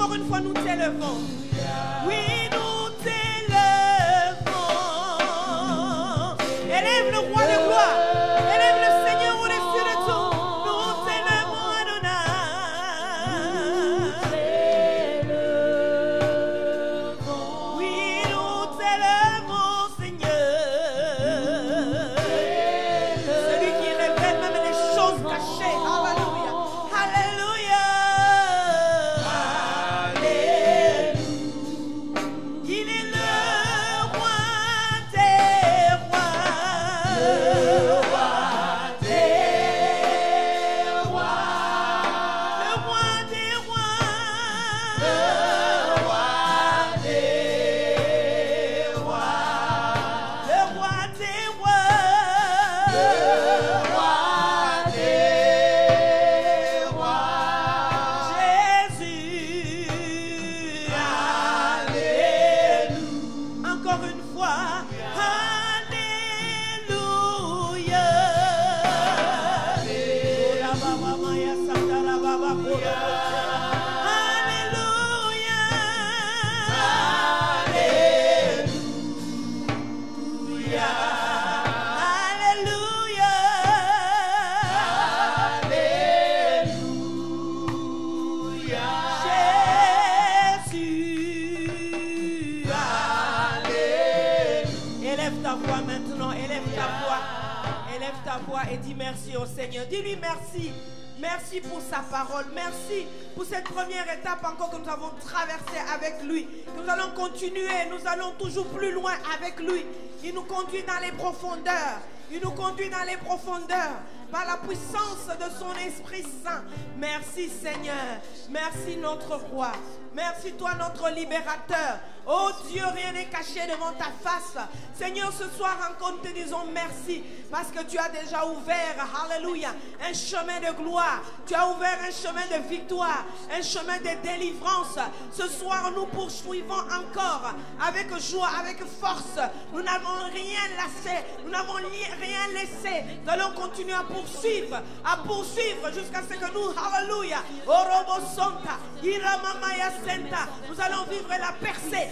Encore une fois, nous t'élevons. Oui, nous t'élevons. Élève le roi de gloire. Élève le Seigneur au-dessus de tout. Nous t'élevons, Adonai. Oui, nous t'élevons, Seigneur. Celui qui révèle même les choses cachées. Alléluia. Alléluia. Il est le roi des rois. Le roi des rois. Le roi des rois. Le roi des rois. Le roi des rois. Le roi des rois. Jésus. Alléluia. Encore une fois. Alléluia. Jésus. Élève ta voix maintenant, élève ta voix. Élève ta voix et dis merci au Seigneur. Dis-lui merci. Merci pour sa parole. Merci pour cette première étape encore que nous avons traversée avec lui. Nous allons continuer. Nous allons toujours plus loin avec lui. Il nous conduit dans les profondeurs. Il nous conduit dans les profondeurs par la puissance de son Esprit Saint. Merci Seigneur. Merci notre roi. Merci toi notre libérateur. Oh Dieu, rien n'est caché devant ta face. Seigneur, ce soir encore nous te disons merci parce que tu as déjà ouvert, alléluia, un chemin de gloire. Tu as ouvert un chemin de victoire, un chemin de délivrance. Ce soir, nous poursuivons encore avec joie, avec force. Nous n'avons rien laissé, nous n'avons rien laissé. Nous allons continuer à poursuivre jusqu'à ce que nous, alléluia, nous allons vivre la percée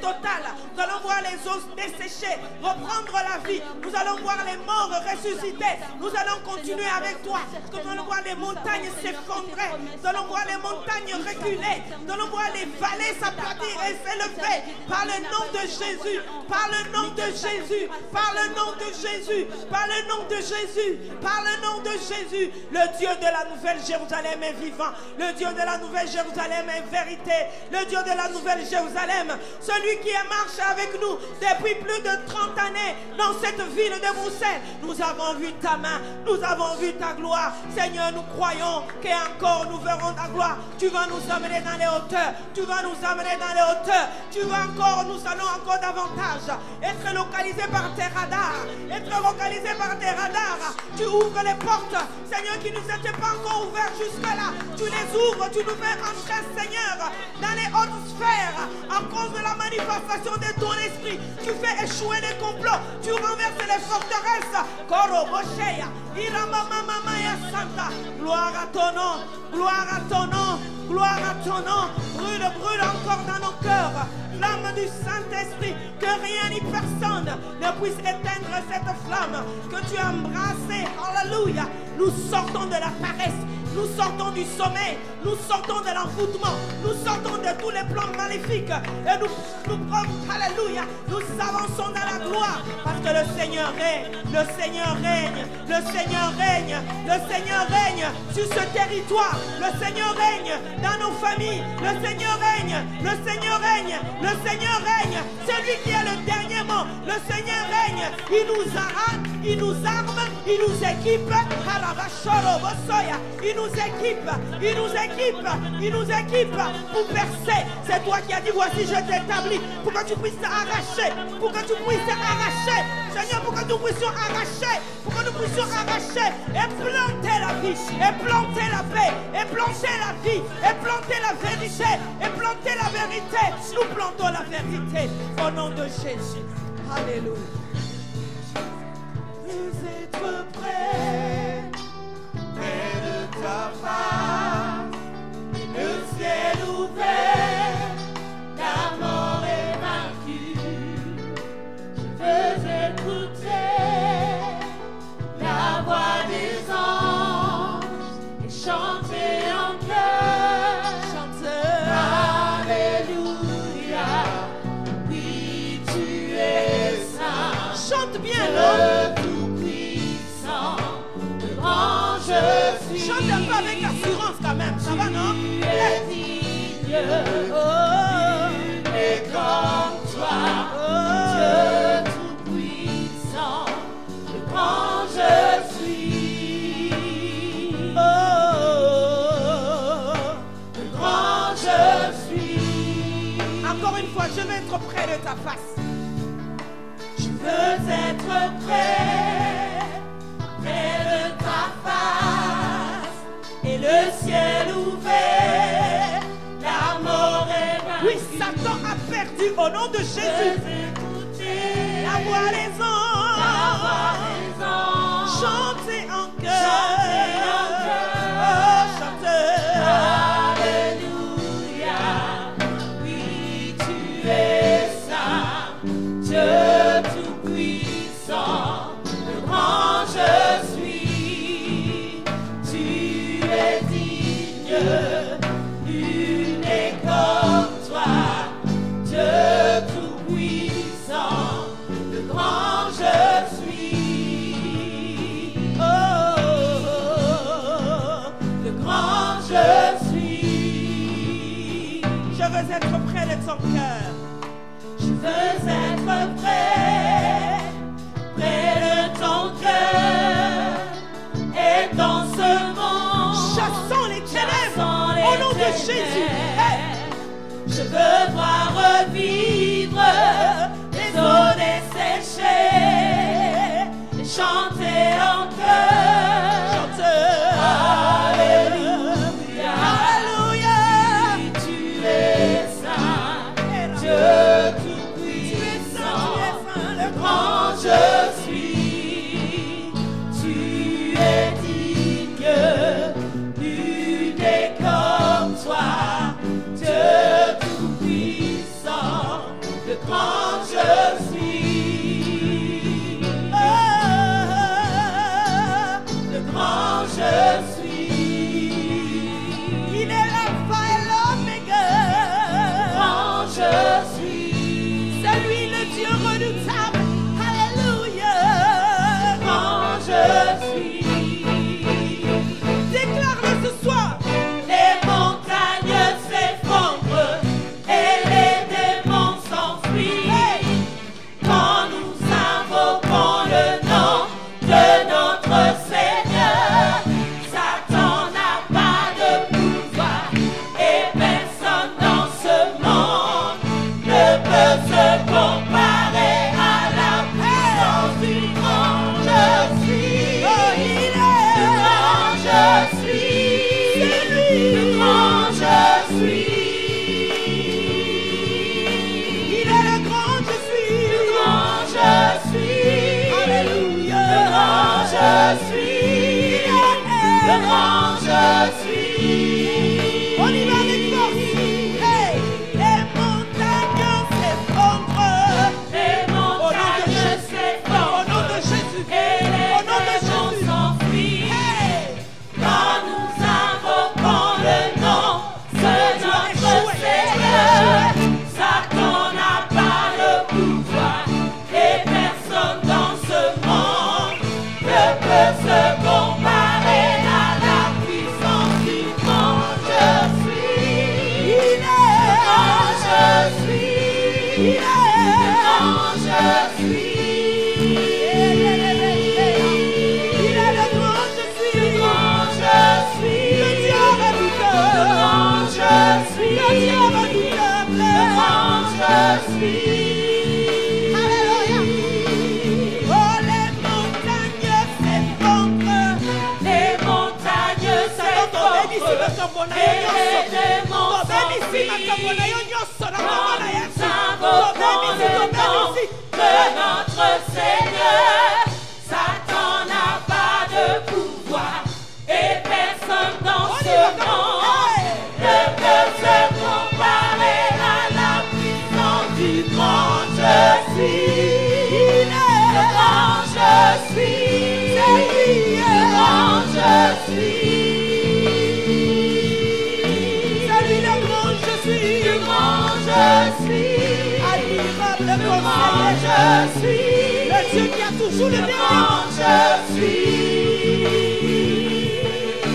totale. Nous allons voir les os desséchés, reprendre la vie. Nous allons voir les morts ressusciter. Nous allons continuer avec toi. Nous allons voir les montagnes s'effondrer. Nous allons voir les montagnes reculer. Nous allons voir les vallées s'aplatir et s'élever. Par le nom de Jésus. Par le nom de Jésus. Par le nom de Jésus. Par le nom de Jésus. Par le nom de Jésus. Le Dieu de la nouvelle Jérusalem est vivant. Le Dieu de la nouvelle Jérusalem est vérité. Le Dieu de la nouvelle Jérusalem, celui qui a marché avec nous depuis plus de 30 années dans cette ville de Bruxelles. Nous avons vu ta main, nous avons vu ta gloire. Seigneur, nous croyons qu'encore nous verrons ta gloire. Tu vas nous amener dans les hauteurs. Tu vas nous amener dans les hauteurs. Tu vas encore, nous allons encore davantage être localisés par tes radars. Être localisés par tes radars. Tu ouvres les portes, Seigneur, qui ne nous étaient pas encore ouvertes jusque-là. Tu les ouvres, tu nous fais entrer, Seigneur, dans les hautes sphères, à cause de la manifestation de ton esprit. Tu fais échouer les complots, tu renverses les forteresses. Gloire à ton nom, gloire à ton nom, gloire à ton nom. Brûle, brûle encore dans nos cœurs. Flamme du Saint-Esprit, que rien ni personne ne puisse éteindre cette flamme que tu as embrassée. Alléluia. Nous sortons de la paresse. Nous sortons du sommeil, nous sortons de l'envoûtement, nous sortons de tous les plans maléfiques et nous alléluia, nous avançons dans la gloire parce que le Seigneur règne, le Seigneur règne, le Seigneur règne, le Seigneur règne sur ce territoire, le Seigneur règne dans nos familles, le Seigneur règne, le Seigneur règne, le Seigneur règne, celui qui a le dernier mot, le Seigneur règne, il nous arrête, il nous arme, il nous équipe, il nous équipe, il nous équipe, il nous équipe pour percer. C'est toi qui as dit voici je t'établis pour que tu puisses arracher, pour que tu puisses arracher, Seigneur, pour que nous puissions arracher, pour que nous puissions arracher et planter la vie, et planter la paix, et planter la vie, et planter la vérité, et planter la vérité. Nous plantons la vérité au nom de Jésus. Alléluia. Vous êtes prêts près de ta face, le ciel ouvert. le Tout-Puissant, le grand je suis. Chante un peu avec assurance quand même, ça va non? Tu es digne, et comme toi, Dieu Tout-Puissant, le grand je suis. Le grand je suis. Encore une fois, je vais être près de ta face. Je veux être près de ta face, et le ciel ouvert, la mort est vaincue. Oui, Satan a perdu au nom de Jésus. La voix des anges, chantez en cœur, chantez. Alléluia, oui tu es saint, Dieu tout-puissant, le grand je suis. Tu es digne, nul n'est comme toi, Dieu tout-puissant, le grand je suis. Le grand je suis. Je veux être près de ton cœur. Je veux être près de ton cœur, et dans ce monde, Chassons les ténèbres chassons les au nom de ténèbres. Jésus. Hey. Je veux voir revivre les eaux desséchées, et chanter en chœur. Chantez. Alléluia. Alléluia. Oui, tu es saint, Dieu tout-puissant, le grand je suis. Tu es digne, nul n'est comme toi, Dieu tout-puissant, le grand je suis. Le grand je suis. Il est l'alpha et l'oméga. Grand je suis. C'est lui le Dieu redoutable. Alléluia. Grand je suis. Déclare-le ce soir. Les montagnes s'effondrent et les démons s'enfuient quand nous invoquons le nom de notre Seigneur. Satan n'a pas de pouvoir et personne dans ce monde ne peut se comparer à la puissance du grand je suis. Oh, il Le est. grand je suis. C'est lui. Le grand je suis. Il est le grand je suis. Le grand je suis. Alléluia. Le grand je suis. Le grand je suis. On y va avec force. Hey. Les montagnes s'effondrent. Les montagnes s'effondrent. Au nom de Jésus. Et les Au nom de démons Jésus. s'enfuient. Hey. Quand nous invoquons le nom de notre échoué. Seigneur, Satan n'a pas le pouvoir et personne dans ce monde ne peut se comparer à la puissance du grand je suis. Il Le est. grand je suis. Il est. Le grand je suis. Il est le grand je suis. Le grand je suis. Le Dieu redoutable. Le grand je suis. Le Dieu redoutable. Le grand je suis. Alléluia. Oh, les montagnes s'effondrent. Les montagnes s'effondrent et les démons s'enfuient. Quand nous invoquons le nom de notre Seigneur, Satan n'a pas de pouvoir et personne dans ce monde ne peut se comparer à la puissance du grand je suis. Le grand je suis. Le grand je suis. Salut le grand je suis. Le grand je suis. Admirable Le grand conseiller. je suis. Le Dieu qui a toujours joue le dernier quand je suis.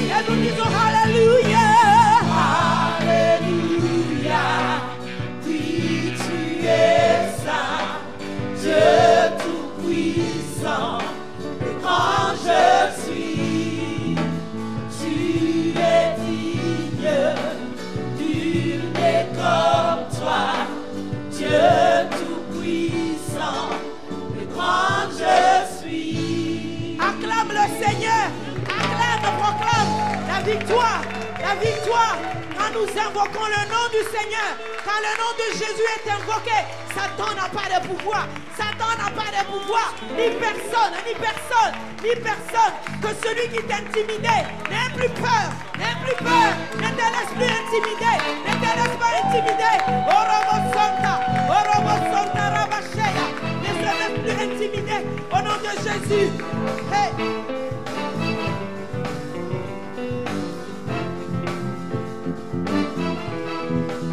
Et nous disons Alléluia. Alléluia, oui tu es saint, Dieu tout-puissant, et quand je suis, tu es digne, nul n'est comme toi, Dieu tout-puissant, et quand je suis. Acclame le Seigneur. Acclame, proclame la victoire. La victoire. Quand nous invoquons le nom du Seigneur, quand le nom de Jésus est invoqué, Satan n'a pas de pouvoir. Satan n'a pas de pouvoir. Ni personne, ni personne, ni personne. Que celui qui t'intimidait n'ait plus peur. N'aie plus peur. Ne te laisse plus intimider. Ne te laisse pas intimider. Orobo Santa. Orobo Santa Rabashea. Ne se laisse plus intimider. Au nom de Jésus. Hey.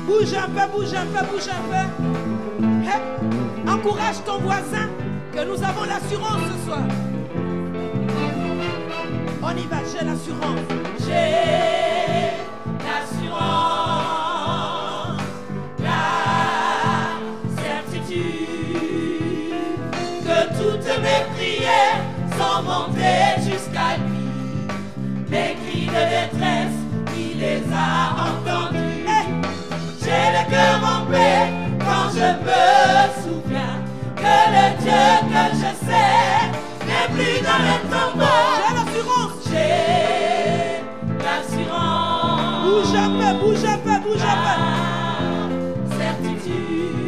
Bouge un peu, bouge un peu, bouge un peu. Hey. Encourage ton voisin que nous avons l'assurance ce soir. On y va, j'ai l'assurance. J'ai l'assurance, la certitude que toutes mes prières sont montées jusqu'à lui. Mes cris de détresse, il les a entendus. J'ai le cœur en paix quand je me souviens que le Dieu que je sais n'est plus dans le tombeau. J'ai l'assurance. J'ai l'assurance. Bouge un peu, bouge un peu, bouge un peu. La certitude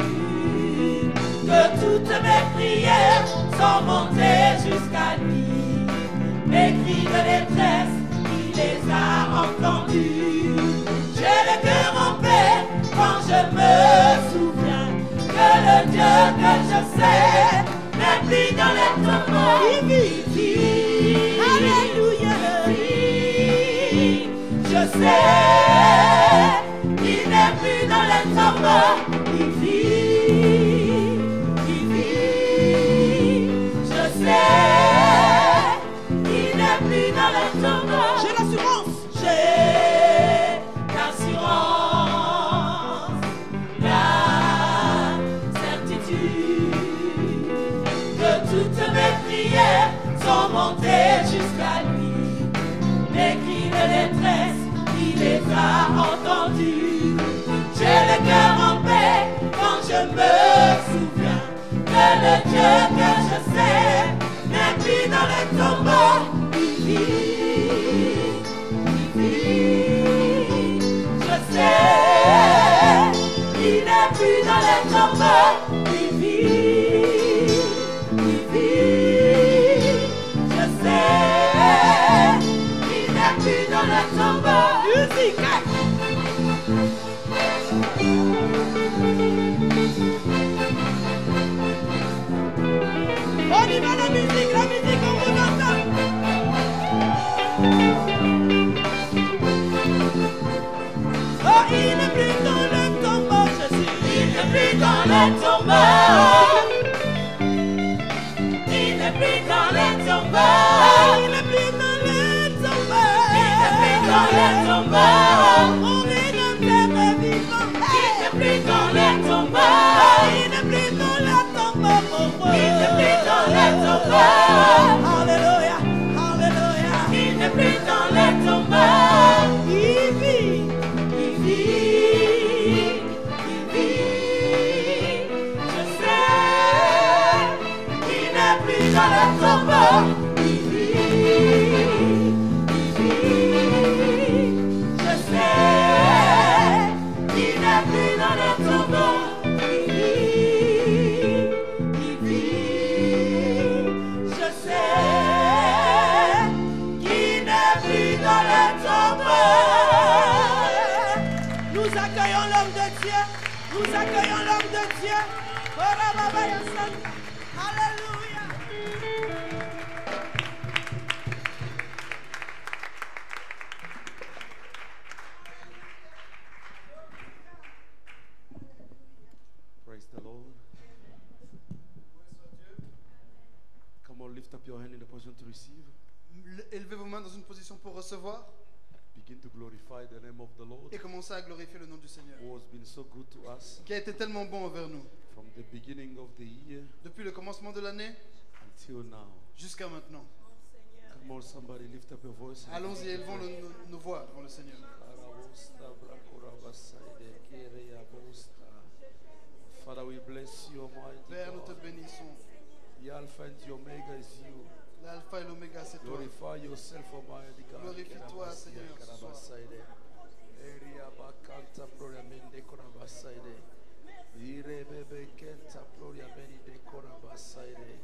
que toutes mes prières sont montées jusqu'à lui. Mes cris de détresse, il les a entendus. J'ai le cœur en paix quand je me souviens que le Dieu que je sais n'est plus dans les tombeaux. Il vit. Alléluia. Il vit. Je sais, il n'est plus dans les tombeaux. Il vit. Il vit. Je sais, il n'est plus dans les tombeaux. J'ai l'assurance. J'ai l'assurance, la certitude que toutes mes prières sont montées jusqu'à lui. Mes cris de détresse, il les a entendus. J'ai le cœur en paix quand je me souviens que le Dieu que je sais n'est plus dans les tombeaux. Il vit, je sais, il n'est plus dans les tombeaux. Il vit, je sais, il n'est plus dans les tombeaux. Musique. On y va, la musique, on vous entend. Oh, il n'est plus dans le tombeau, je suis. Il n'est plus dans les tombeaux. Il n'est plus dans les tombeaux. Il n'est plus dans le tombeau. Il n'est plus dans les tombeaux. On vit de terre vivant. Il n'est plus dans les tombeaux. Il n'est plus dans le tombeau. Il n'est plus dans les tombeaux. Alléluia, alléluia. Il n'est plus dans les tombeaux. Il vit. Il vit. Je sais, il n'est plus dans les tombeaux. Il vit. Je sais, il n'est plus dans les tombeaux. Il vit. Je sais, qu'il n'est plus dans les tombeaux. Nous accueillons l'homme de Dieu. Nous accueillons l'homme de Dieu. Alléluia. Praise the Lord. Come on, lift up your hand in the position to receive. Élevez vos mains dans une position pour recevoir Begin to glorify the name of the Lord, et commencez à glorifier le nom du Seigneur, who has been so good to us qui a été tellement bon envers nous. from the beginning of the year Depuis le commencement de l'année until now. jusqu'à maintenant. Come on, somebody lift up your voice. Allons-y, élevons nos voix devant le Seigneur. Father, we bless you, Almighty Père, nous te God. bénissons. The Alpha and the Omega is you. L'alpha et l'oméga, c'est toi. Glorify yourself, Almighty God. Glorifie-toi, Seigneur, ce soir. Eria bakanta proyamende korabasaide. Irebebe kenta proyamende korabasaide.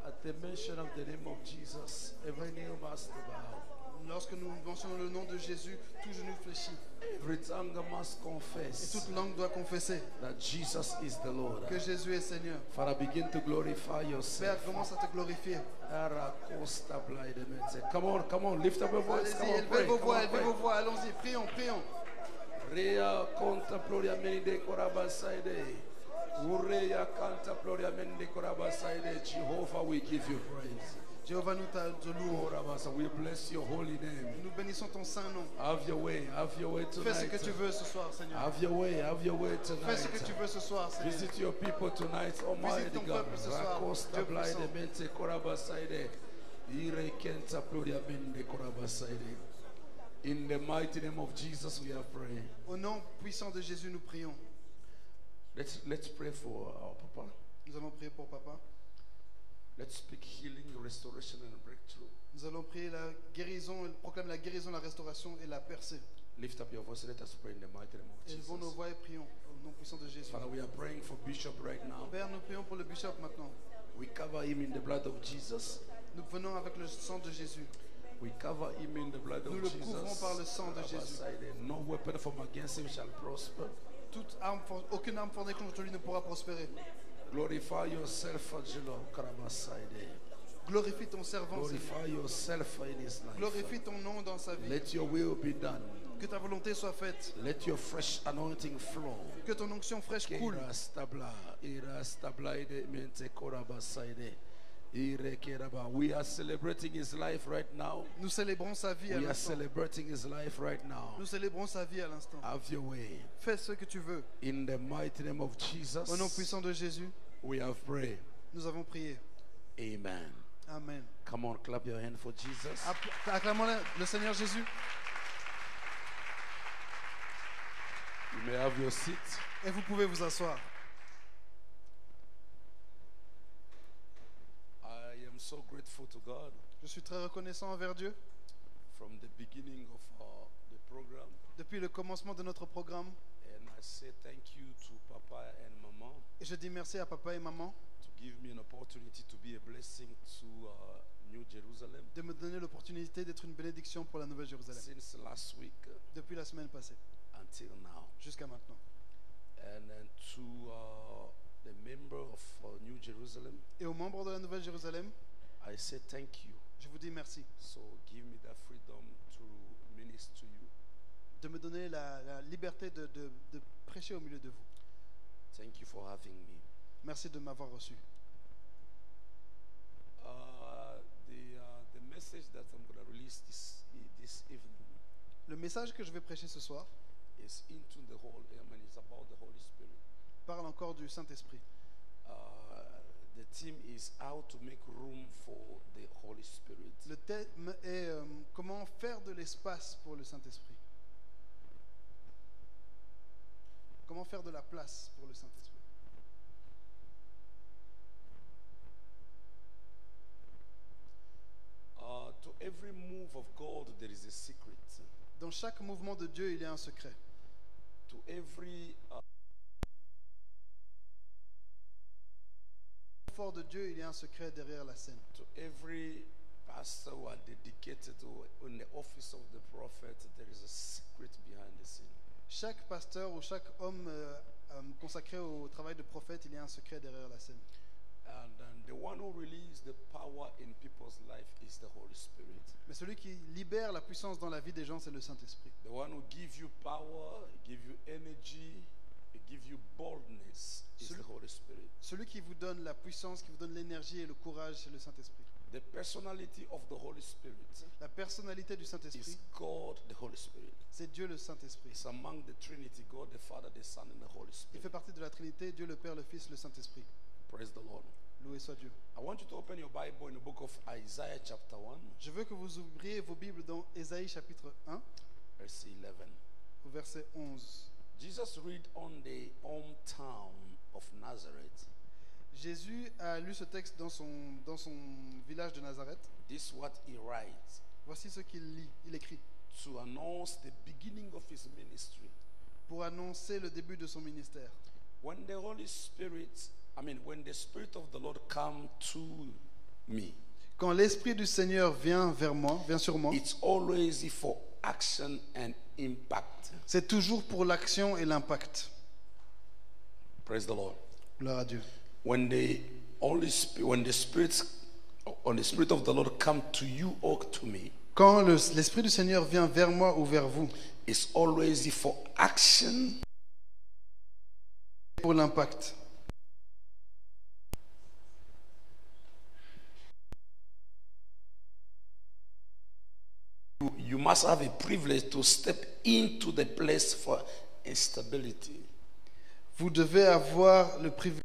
At the mention of the name of Jesus, every knee must bow. Lorsque nous mentionnons le nom de Jésus, tout genou fléchit. Every tongue must Et confess toute langue doit confesser that Jesus is the Lord. que Jésus est Seigneur. Father, begin to glorify Père, yourself. commence à te glorifier. Come on, lift up your voice. Come Allez-y, on, pray. élevez vos Come voix, on, élevez pray. vos voix. Allons-y, prions, prions. Rea conta gloria menide korabasaide. Urea canta gloria menide korabasaide. Jehovah, we give you praise. Jéhovah, nous louons. Korabasa, we bless your holy name. Nous bénissons ton saint nom. Have your way Fais ce que tu tonight. veux ce soir, Seigneur. Have your way Fais ce que tu tonight. veux ce soir, Seigneur. Visit your people tonight, Almighty ton God. peuple ce soir, Rakosta Dieu blaide puissant. mente korabasaide. Ire kenta gloria menide korabasaide. In the mighty name of Jesus, we are praying. Au nom puissant de Jésus, nous prions. Let's pray for our Papa. Nous allons prier pour Papa. Let's speak healing, restoration, and breakthrough. Nous allons prier la guérison, proclame la guérison, la restauration et la percée. Lift up your voice. Let us pray in the mighty name of Élevons nos Jesus. voix et prions au nom puissant de Jésus. Father, we are praying for Bishop right now. Père, nous prions pour le bishop maintenant. We cover him in the blood of Jesus. Nous venons avec le sang de Jésus. We cover him in the blood Nous of le Jesus. couvrons par le sang de Jésus. No weapon formed against him shall prosper. Aucune arme formée contre lui ne pourra prospérer. Glorify yourself, Angelo Karabasaide. Glorifie ton servant, Seigneur. Glorify yourself in his life. Glorifie ton nom dans sa vie. Let your will be done. Que ta volonté soit faite. Let your fresh anointing flow. Que ton onction fraîche coule. We are celebrating his life right now. Nous célébrons sa vie à We are l'instant. celebrating his life right now. Nous célébrons sa vie à l'instant. Have your way. Fais ce que tu veux. In the mighty name of Jesus, Au nom puissant de Jésus, we have prayed. nous avons prié. Amen. Amen. Come on, clap your hand for Jesus. Acclamons le Seigneur Jésus. You may have your seat. Et vous pouvez vous asseoir. I am so grateful to God Je suis très reconnaissant envers Dieu. from the beginning of the program. Depuis le commencement de notre programme. And I say thank you to Papa and Mama Et je dis merci à papa et maman to give me an opportunity to be a blessing to New Jerusalem. de me donner l'opportunité d'être une bénédiction pour la Nouvelle Jérusalem. Since last week Depuis la semaine passée until now. jusqu'à maintenant. And then to the member of New Jerusalem, Et aux membres de la Nouvelle Jérusalem, I say thank you. je vous dis merci So give me that freedom to minister to you. de me donner la liberté de prêcher au milieu de vous. Thank you for having me. Merci de m'avoir reçu. The message that I'm going to release this evening Le message que je vais prêcher ce soir is into the whole. It's about the Holy Spirit. parle encore du Saint-Esprit. The theme is how to make room for the Holy Spirit. Le thème est comment faire de l'espace pour le Saint-Esprit. Comment faire de la place pour le Saint-Esprit. To every move of God, there is a secret. Dans chaque mouvement de Dieu, il y a un secret. To every Fort de Dieu, il y a un secret derrière la scène. to every pastor who are dedicated to in the office of the prophet, there is a secret behind the scene. Chaque pasteur ou chaque homme consacré au travail de prophète, il y a un secret derrière la scène. And the one who releases the power in people's life is the Holy Spirit. Mais celui qui libère la puissance dans la vie des gens, c'est le Saint-Esprit. The one who gives you power, gives you energy, gives you boldness is the Holy Spirit. Celui qui vous donne la puissance, qui vous donne l'énergie et le courage, c'est le Saint-Esprit. The personality of the Holy Spirit La personnalité du is Saint-Esprit, God the Holy Spirit. c'est Dieu le Saint-Esprit. It's among the Trinity, God the Father, the Son, and the Holy Il Spirit. fait partie de la Trinité, Dieu le Père, le Fils, le Saint-Esprit. Praise the Lord. Loué soit Dieu. I want you to open your Bible in the book of Isaiah chapter 1, Je veux que vous ouvriez vos Bibles dans Ésaïe chapitre 1, verse 11. au verset 11. Jesus read on the hometown of Nazareth. Jésus a lu ce texte dans son village de Nazareth. This is what he writes Voici ce qu'il lit, il écrit, to announce the beginning of his ministry. pour annoncer le début de son ministère. When the Holy Spirit, when the Spirit of the Lord come to me, Quand l'Esprit du Seigneur vient sur moi, it's always for action and impact. c'est toujours pour l'action et l'impact. Praise the Lord. Gloire à Dieu. When the Spirit of the Lord come to you or to me, Quand l'Esprit du Seigneur vient vers moi ou vers vous, it's always for action pour l'impact. You must have a privilege to step into the place for instability. Vous devez avoir le privilège.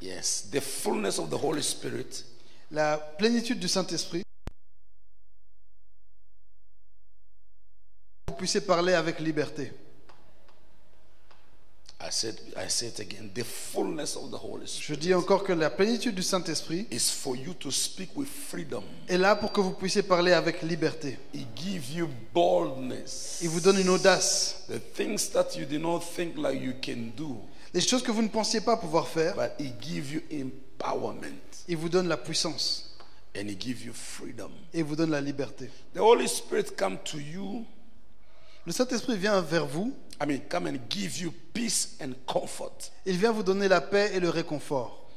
Yes, the fullness of the Holy Spirit La plénitude du Saint-Esprit. Vous puissiez parler avec liberté. I say it again. The fullness of the Holy Je Spirit dis encore que la plénitude du Saint-Esprit is for you to speak with freedom. est là pour que vous puissiez parler avec liberté. It gives you boldness. Il vous donne une audace. The things that you did not think like you can do, Les choses que vous ne pensiez pas pouvoir faire, but it gives you empowerment il vous donne la puissance and it gives you freedom. et il vous donne la liberté. The Holy Spirit come to you. Le Saint-Esprit vient vers vous. Come and give you peace and comfort Il vient vous donner la paix et le réconfort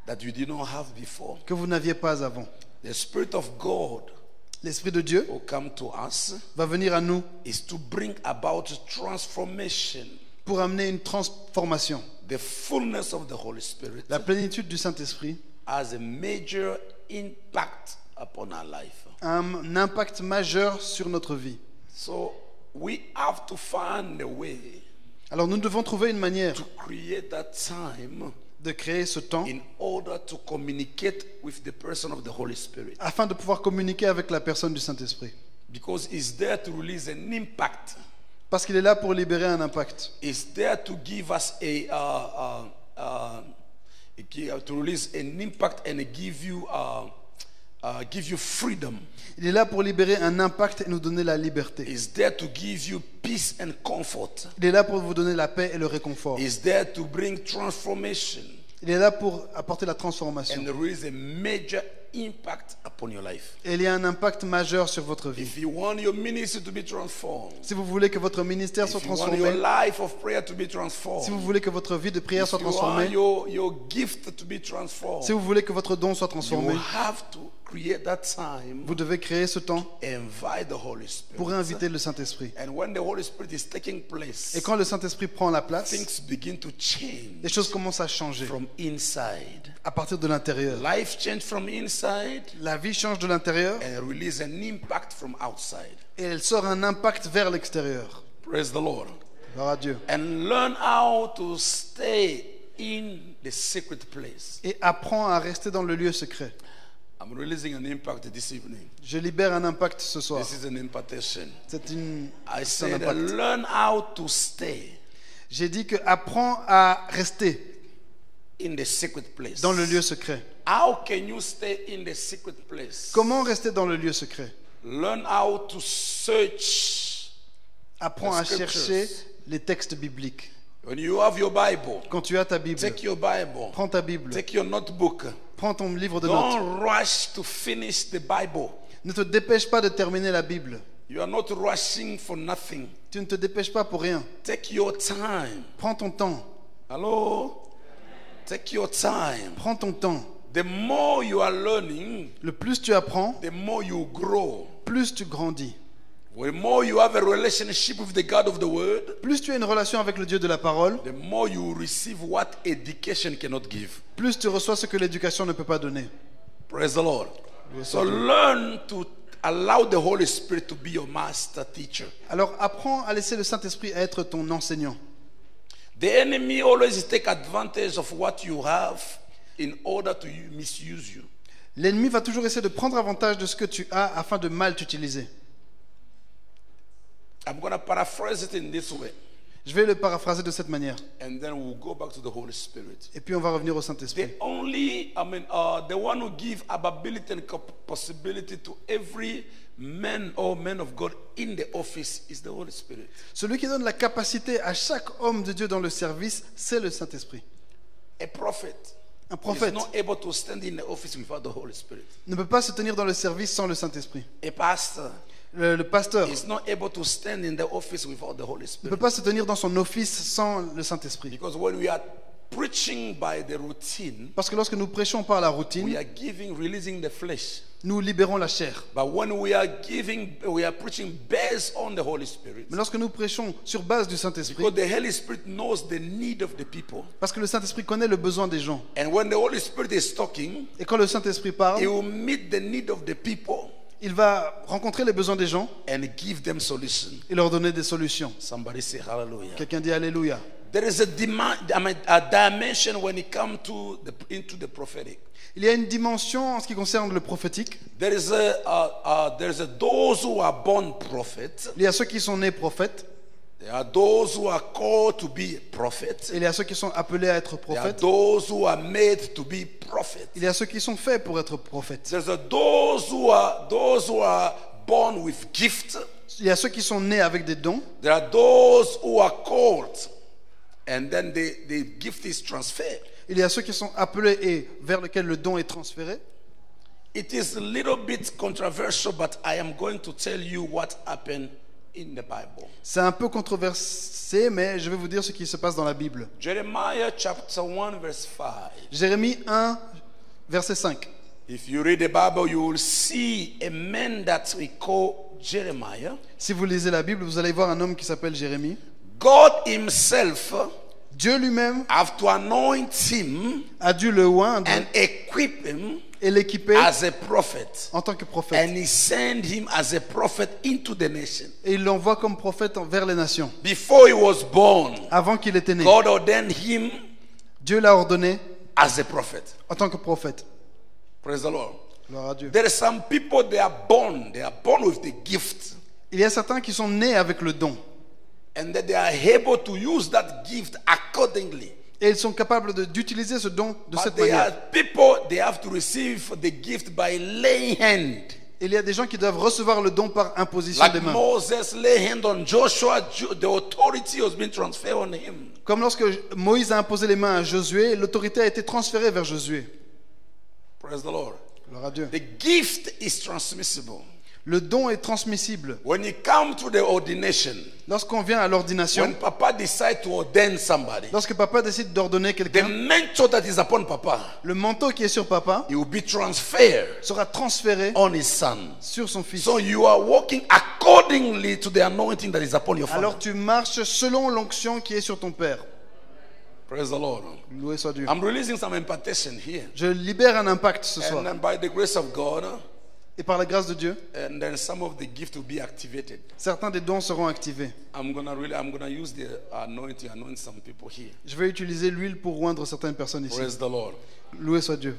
that you did not have before. que vous n'aviez pas avant. The Spirit of God L'Esprit de Dieu will come to us va venir à nous is to bring about transformation. pour amener une transformation. The fullness of the Holy Spirit La plénitude du Saint-Esprit has a major impact upon our life. a un impact majeur sur notre vie. So we have to find a way Alors nous devons trouver une manière to create that time de créer ce temps in order to communicate with the person of the Holy Spirit, afin de pouvoir communiquer avec la personne du Saint-Esprit. because it's there to release an impact. Parce qu'il est là pour libérer un impact. It's there to give us to release an impact and give you freedom. Il est là pour libérer un impact et nous donner la liberté. It's there to give you peace and comfort. Il est là pour vous donner la paix et le réconfort. It's there to bring transformation Il est là pour apporter la transformation. and release a major impact upon your life. Et il y a un impact majeur sur votre vie. If you want your ministry to be transformed, Si vous voulez que votre ministère soit if you want your transformé, life of prayer to be transformed, si vous voulez que votre vie de prière if soit you want transformée, your gift to be transformed, si vous voulez que votre don soit you transformé, have to create that time, vous devez créer ce temps invite the Holy Spirit. pour inviter le Saint-Esprit. And when the Holy Spirit is taking place, Et quand le Saint-Esprit prend la place, things begin to change les choses commencent à changer from inside. à partir de l'intérieur. Life change from inside La vie change de l'intérieur and release an impact from outside. et elle sort un impact vers l'extérieur. Praise the Lord. Gloire à Dieu. And learn how to stay in the secret place. Et apprends à rester dans le lieu secret. I'm releasing an impact this evening. Je libère un impact ce soir. This is an impartation. C'est I un said, impact. learn how to stay J'ai dit que apprends à rester in the secret place. dans le lieu secret. How can you stay in the secret place? Comment rester dans le lieu secret? Learn how to search. Apprends The à scriptures. chercher les textes bibliques. When you have your Bible, Quand tu as ta Bible, take your Bible, prends ta Bible, take your notebook. prends ton livre de notes. Don't rush to finish the Bible. Ne te dépêche pas de terminer la Bible. You are not rushing for nothing. Tu ne te dépêches pas pour rien. Take your time. Prends ton temps. Hello? Take your time. Prends ton temps. The more you are learning, Le plus tu apprends, the more you grow. plus tu grandis. The more you have a relationship with the God of the Word, plus tu as une relation avec le Dieu de la parole, the more you will receive what education cannot give. plus tu reçois ce que l'éducation ne peut pas donner. Praise the Lord. So learn to allow the Holy Spirit to be your master teacher. Alors apprends à laisser le Saint-Esprit être ton enseignant. The enemy always take advantage of what you have in order to misuse you. L'ennemi va toujours essayer de prendre avantage de ce que tu as afin de mal t'utiliser. I'm going to paraphrase it in this way. Je vais le paraphraser de cette manière. And then we'll go back to the Holy Spirit. Et puis on va revenir au Saint-Esprit. The one who give ability and possibility to every man or man of God in the office is the Holy Spirit. Celui qui donne la capacité à chaque homme de Dieu dans le service, c'est le Saint-Esprit. A prophet Un is prophète not able to stand in the office without the Holy Spirit. ne peut pas se tenir dans le service sans le Saint-Esprit. A pastor Le pasteur is not able to stand in the office without the Holy ne Spirit. peut pas se tenir dans son office sans le Saint-Esprit. Because when we are preaching by the routine, Parce que lorsque nous prêchons par la we routine, are releasing the flesh. nous libérons la chair. But when we are preaching based on the Holy Spirit. Mais lorsque nous prêchons sur base du Saint-Esprit, Because the Holy Spirit knows the need of the people. parce que le Saint-Esprit connaît le besoin des gens. And when the Holy Spirit is talking, Et quand le Saint-Esprit parle, He will meet the need of the people il va rencontrer les besoins des gens and give them solution. et leur donner des solutions. Somebody say hallelujah. Quelqu'un dit Alléluia. There is a dimension when it comes into the prophetic. Il y a une dimension en ce qui concerne le prophétique. There is those who are born prophets. Il y a ceux qui sont nés prophètes. There are those who are called to be prophets. Et il y a ceux qui sont appelés à être There are prophètes. those who are made to be prophets. Il y a ceux qui sont faits pour être prophètes. There's those who are born with gifts. Il y a ceux qui sont nés avec des dons. There are those who are called, and then the gift is transferred. Il y a ceux qui sont appelés et vers lesquels le don est transféré. It is a little bit controversial, but I am going to tell you what happened in the Bible. C'est un peu controversé, mais je vais vous dire ce qui se passe dans la Bible. Jeremiah chapter 1 verse 5. Jérémie 1, verset 5. If you read the Bible, you will see a man that we call Jeremiah. Si vous lisez la Bible, vous allez voir un homme qui s'appelle Jérémie. God himself Dieu lui-même have to anoint him a dû le oindre and equip him et l'équiper as a prophet. en tant que prophète. And he sent him as a prophet into the nation. Et il l'envoie comme prophète vers les nations. Before he was born, Avant qu'il était né, God ordained him Dieu l'a ordonné as a prophet. en tant que prophète. Praise the Lord. Gloire à Dieu. There are some people, they are born with the gift. Il y a certains qui sont nés avec le don. And that they are able to use that gift accordingly. Et ils sont capables d'utiliser ce don de But cette there manière. are people, they have to receive the gift by laying hand. Il y a des gens qui doivent recevoir le don par imposition des Like mains. Moses lay hand on Joshua, the authority has been transferred on him. Comme lorsque Moïse a imposé les mains à Josué, l'autorité a été transférée vers Josué. Praise the Lord. Gloire à Dieu. The gift is transmissible. Le don est transmissible. When you come to the ordination, Lorsqu'on vient à l'ordination, when Papa decides to ordain somebody, lorsque papa décide d'ordonner the quelqu'un, mantle that is upon Papa, le manteau qui est sur papa it will be transferred sera transféré on his son. sur son fils. So you are walking accordingly to the anointing that is upon your father. Alors tu marches selon l'onction qui est sur ton père. Praise the Lord. Loué soit Dieu. I'm releasing some impartation here. Je libère un impact ce And soir. then by the grace of God, Et par la grâce de Dieu, and then some of the gift will be activated. certains des dons seront activés. I'm gonna use the anointing, anoint some people here. Je vais utiliser l'huile pour oindre certaines personnes ici. Praise the Lord. Loué soit Dieu.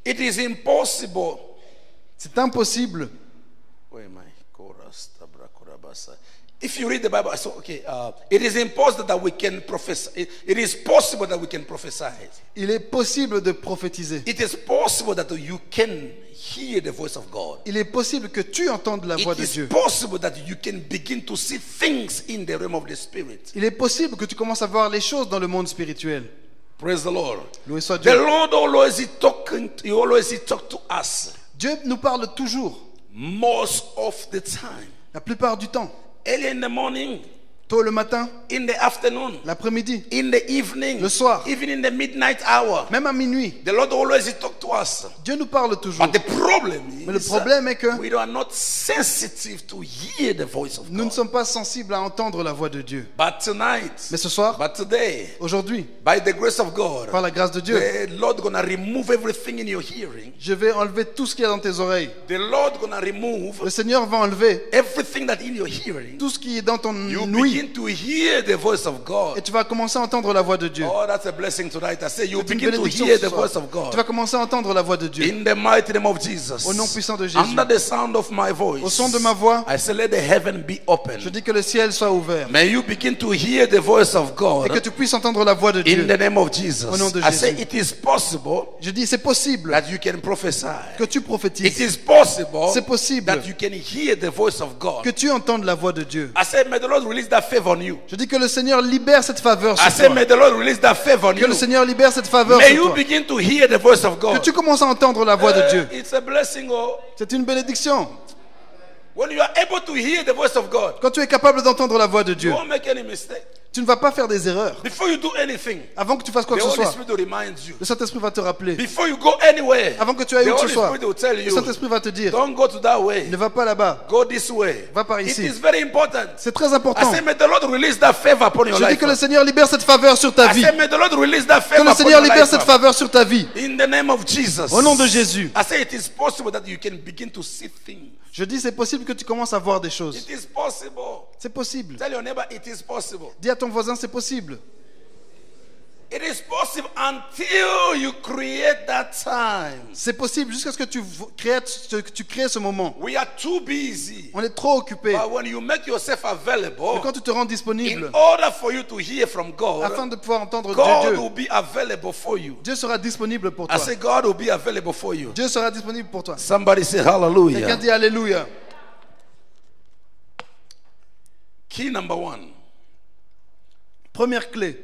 It is impossible. C'est impossible. Where am I? Chorus, tabra, korabasa. If you read the Bible, so okay, it is impossible that we can prophesy. It is possible that we can prophesy. Il est possible de prophétiser. It is possible that you can hear the voice of God. Il est possible que tu entendes la voix It de is Dieu. possible that you can begin to see things in the realm of the spirit. Il est possible que tu commences à voir les choses dans le monde spirituel. Praise the Lord. Loué soit The Dieu. Lord always talk to us Dieu nous parle toujours, most of the time. la plupart du temps. Early in the morning, tôt le matin, in the afternoon, l'après-midi, in the evening, le soir, even in the midnight hour. même à minuit. The Lord always talks to us. Dieu nous parle toujours. But the problem Mais le is problème est que we are not sensitive to hear the voice of nous ne God. sommes pas sensibles à entendre la voix de Dieu. But tonight, Mais ce soir, but today, aujourd'hui, by the grace of God, par la grâce de Dieu, the Lord gonna remove everything in your hearing. je vais enlever tout ce qu'il y a dans tes oreilles. The Lord gonna remove Le Seigneur va enlever everything that in your hearing. tout ce qui est dans ton You ouïe. begin to hear the voice of Et God. tu vas commencer à entendre la voix de Dieu. Oh, that's a blessing tonight. I say you C'est une begin to bénédiction hear ce the soir. voice of Tu vas God. commencer à entendre la voix de Dieu. In the mighty name of Jesus. Au nom puissant de Jésus. Under the sound of my voice. Au son de ma voix, I say let the heaven be open. je dis que le ciel soit ouvert. May you begin to hear the voice of Et God. que tu puisses entendre la voix de In Dieu. the name of Jesus. Au nom de I say Jésus. it is possible Je dis, c'est possible that you can prophesy. que tu It prophétises. is possible C'est possible that you can hear the voice of God. que tu entendes la voix de Dieu. I say may the Lord release that favor on you. Je dis que le Seigneur libère cette faveur I sur say toi. may the Lord release that favor on Que you. le Seigneur libère cette faveur May sur you toi. begin to hear the voice of Que God. tu commences à entendre la voix de Dieu. It's a blessing. Oh, C'est une bénédiction. when you are able to hear the voice of God, Quand tu es capable d'entendre la voix de you Dieu, won't make any mistake. tu ne vas pas faire des erreurs. Before you do anything, Avant que tu fasses quoi the que ce Holy soit, Spirit will remind you. le Saint-Esprit va te rappeler. Before you go anywhere, Avant que tu ailles the où que Holy ce soit, Spirit will tell le you, Saint-Esprit va te dire, don't go to that way. ne va pas là-bas. Go this way. Va par It ici. is very important. C'est très I important. say, may the Lord release that favor upon your Je dis life. que le Seigneur libère cette faveur sur ta I vie. say, may the Lord release that Que favor le upon Seigneur your libère life. cette faveur sur ta vie. In the name of Jesus. Au nom de Jésus. I say, it is possible that you can begin to see things. Je dis, c'est possible que tu commences à voir des choses. It is possible. C'est possible. Tell your neighbor, it is possible. Dis à ton voisin, c'est possible. It is possible until you create that time. C'est possible jusqu'à ce que tu crées ce moment. We are too busy. On est trop occupé. But when you make yourself Mais available, quand tu te rends in disponible, order for you to hear from afin God, de pouvoir entendre God Dieu, will be available for you. Dieu sera disponible pour I toi. say, God will be available for you. Dieu sera disponible pour toi. Somebody say Quelqu'un hallelujah. dit Alléluia. Key number one. Première clé.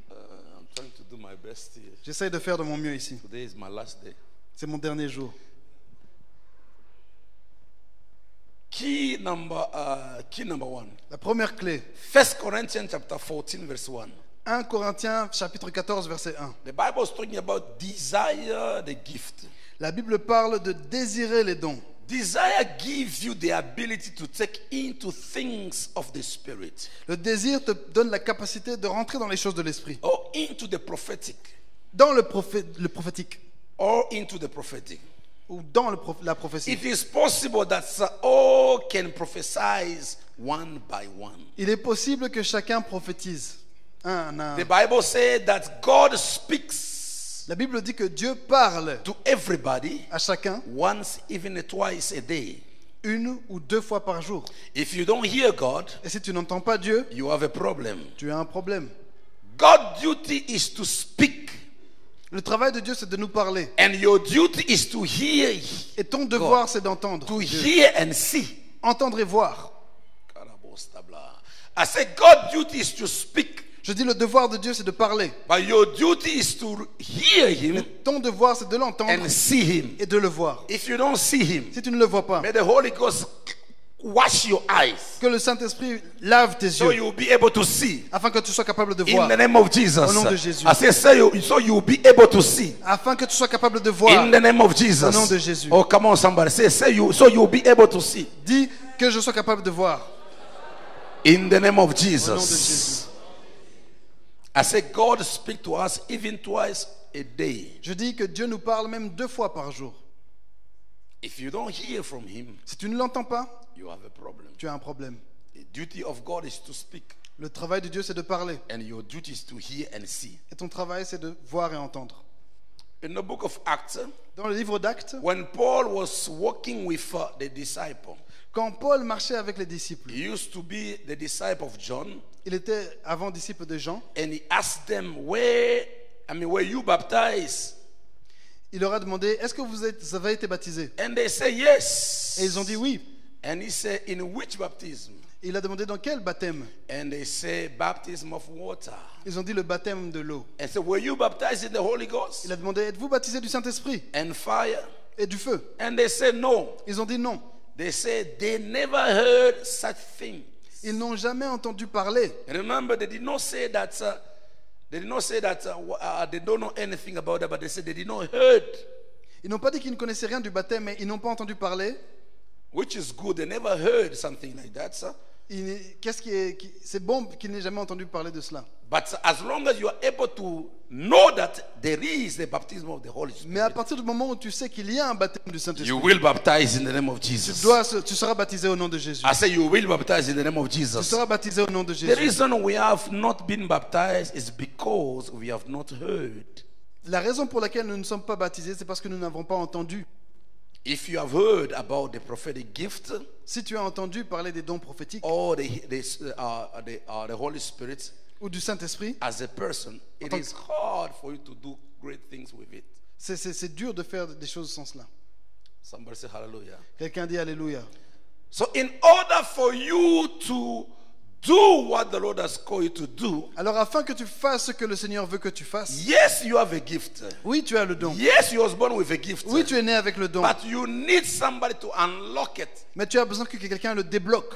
I'm trying to do my best here. J'essaye de faire de mon mieux ici. Today is my last day. C'est mon dernier jour. Key number one. La première clé. 1 Corinthians chapter 14 verse 1. 1 Corinthiens chapitre 14 verset 1. The Bible is talking about desire the gift. La Bible parle de désirer les dons. Desire gives you the ability to take into things of the spirit Le désir te donne la capacité de rentrer dans les choses de l'esprit. or into the prophetic Dans le prophétique. or into the prophetic. Ou dans la prophétie. It is possible that all can prophesy one by one. Il est possible que chacun prophétise. Un à un. The Bible says that God speaks La Bible dit que Dieu parle to everybody à chacun once, even twice a day. une ou deux fois par jour. If you don't hear God, Et si tu n'entends pas Dieu, you have a problem. tu as un problème. God's duty is to speak, Le travail de Dieu, c'est de nous parler. and your duty is to hear, Et ton devoir, c'est d'entendre. to Dieu. hear and see. Entendre et voir. I said God's duty is to speak, Je dis le devoir de Dieu, c'est de parler. but your duty is to hear Him Mais ton devoir, c'est de l'entendre and see Him. et de le voir. If you don't see Him, Si tu ne le vois pas, may the Holy Ghost wash your eyes que le Saint-Esprit lave tes so yeux you'll be able to see. afin que tu sois capable de In voir. the name of Jesus. Au nom de Jésus. I say so you'll be able to see. Afin que tu sois capable de voir. In the name of Jesus. Au nom de Jésus. Oh, come on, somebody. Say you, so you'll be able to see. Dis que je sois capable de voir. In the name of Au nom de Jesus. Jésus. I say God speak to us even twice a day. Je dis que Dieu nous parle même 2 fois par jour. If you don't hear from Him, Si tu ne l'entends pas, you have a problem. tu as un problème. The duty of God is to speak, Le travail de Dieu, c'est de parler. and your duty is to hear and see. Et ton travail, c'est de voir et entendre. In the book of Acts, Dans le livre d'Actes, when Paul was walking with the disciple, quand Paul marchait avec les disciples, he used to be the disciple of John, il était avant disciple de Jean, and he asked them, were you baptized? il leur a demandé, est-ce que vous avez été baptisés? And they say yes. Et ils ont dit oui. And he said, in which baptism? Et il a demandé dans quel baptême? And they say, baptism of water. Ils ont dit le baptême de l'eau. And so, were you baptized in the Holy Ghost Il a demandé, êtes-vous baptisés du Saint-Esprit and fire? et du feu? And they said no. Ils ont dit non. They said they never heard such thing. Ils n'ont jamais entendu parler. And remember, they did not say that. They don't know anything about that, but they said they did not heard, Ils n'ont pas dit qu'ils ne connaissaient rien du baptême, mais ils n'ont pas entendu parler. which is good. They never heard something like that, sir. C'est bon qu'ils n'aient jamais entendu parler de cela. But as long as you are able to know that there is the baptism of the Holy Mais à Spirit, partir du moment où tu sais qu'il y a un baptême du you Saint-Esprit, will baptize in the name of Jesus. tu seras baptisé au nom de Jésus. I say you will baptize in the name of Tu Jesus. seras baptisé au nom de The Jésus. reason we have not been baptized is because we have not heard. La raison pour laquelle nous ne sommes pas baptisés, c'est parce que nous n'avons pas entendu. If you have heard about the prophetic gift Si tu as entendu parler des dons prophétiques or the Holy Spirit ou du Saint-Esprit, as a person, it is hard for you to do great things with it. c'est dur de faire des choses sans cela. Somebody say hallelujah. Quelqu'un dit Alléluia. So in order for you to do what the Lord has called you to do, Alors afin que tu fasses ce que le Seigneur veut que tu fasses, yes, you have a gift. oui, tu as le don. Yes, you was born with a gift. Oui, tu es né avec le don. But you need somebody to unlock it. Mais tu as besoin que quelqu'un le débloque.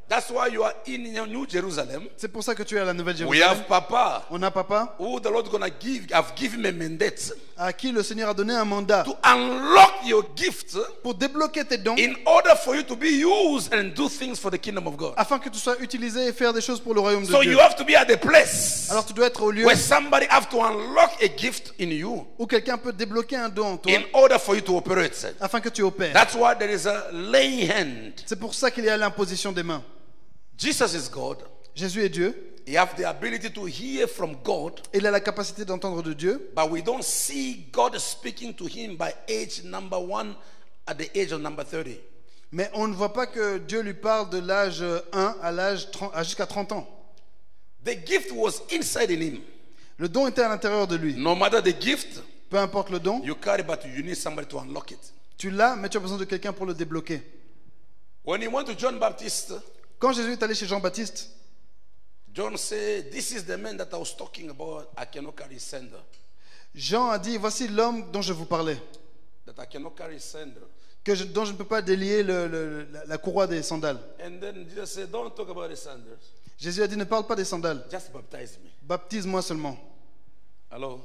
That's why you are in New Jerusalem. C'est pour ça que tu es à la Nouvelle We Jérusalem. have Papa, On a papa who the Lord gonna have given him a mandate à qui le Seigneur a donné un mandat to unlock your gift pour débloquer tes dons in order for you to be used and do things for the kingdom of God. afin que tu sois utilisé et faire des choses pour le royaume de So Dieu. you have to be at the place Alors tu dois être au lieu where somebody have to unlock a gift in you où quelqu'un peut débloquer un don en toi in order for you to operate. afin que tu opères. That's why there is a laying hand. C'est pour ça qu'il y a l'imposition des mains. Jesus is God. Jésus est Dieu. He have the ability to hear from God, Il a la capacité d'entendre de Dieu. but we don't see God speaking to him by age number 1 at the age of number 30. Mais on ne voit pas que Dieu lui parle de l'âge 1 à l'âge 30 jusqu'à 30 ans. The gift was inside in him. Le don était à l'intérieur de lui. No matter the gift Peu importe le don, you carry, but you need somebody to unlock it. tu l'as, mais tu as besoin de quelqu'un pour le débloquer. When he went to John Baptist, Quand Jésus est allé chez Jean-Baptiste, John said, "This is the man that I was talking about. I cannot carry his sandal. Jean a dit, voici l'homme dont je vous parlais, That I cannot carry his sandal." dont je ne peux pas délier la courroie des sandales. And then Jesus said, "Don't talk about the sandals. Jésus a dit, ne parle pas des sandales, Just baptize me." baptise-moi seulement. Hello.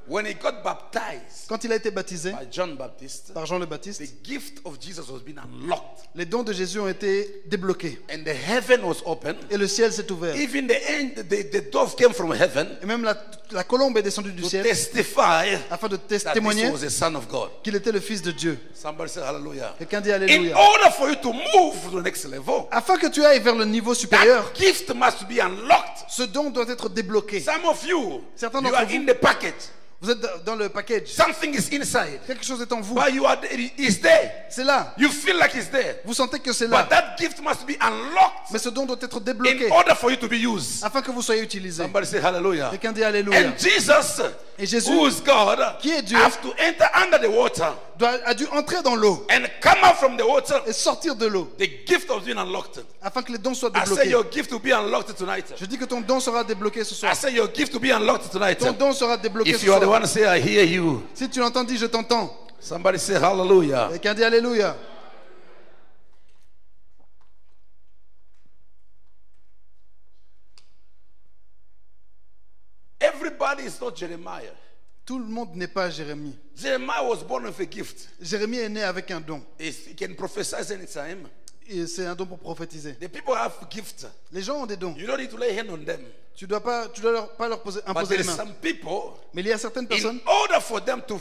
When he got baptized Quand il a été baptisé by John Baptist, par Jean le Baptiste, the gift of Jesus was being unlocked, les dons de Jésus ont été débloqués and the heaven was open. et le ciel s'est ouvert. Even the dove came from heaven Et même la colombe est descendue du to ciel testify afin de that témoigner this was the Son of God. qu'il était le Fils de Dieu. Somebody say hallelujah. Quelqu'un dit In Alléluia. order for you to move to the next level, Afin que tu ailles vers le niveau supérieur, that gift must be unlocked. ce don doit être débloqué. Some of you, Certains you d'entre are vous, in the package. vous êtes dans le package. Something is inside, Quelque chose est en vous. but it's there. C'est là. You feel like it's there, Vous sentez que c'est but là. that gift must be unlocked Mais ce don doit être in débloqué order for you to be used. afin que vous soyez utilisé. Somebody say hallelujah. Quelqu'un dit Alléluia. And Jesus, Et Jésus, who is God, qui est Dieu, have to enter under the water a dû entrer dans l'eau and come out from the water. et sortir de l'eau The gift was being unlocked. afin que les dons soient I say débloqués. your gift will be unlocked tonight. Je dis que ton don sera débloqué ce I soir. say your gift will be unlocked tonight. Ton don sera débloqué If ce you are the soir. one, say I hear you. Si tu l'entends, dis je t'entends. Somebody say hallelujah. Quelqu'un dit Alléluia. Everybody is not Jeremiah. Tout le monde n'est pas Jérémie. Jeremiah was born with a gift. Jérémie est né avec un don. He can prophesy anytime. Et c'est un don pour prophétiser. The people have gifts. Les gens ont des dons. You don't need to lay hand on them. Tu dois pas leur But imposer there les are mains. some people, Mais il y a certaines personnes, in order for them to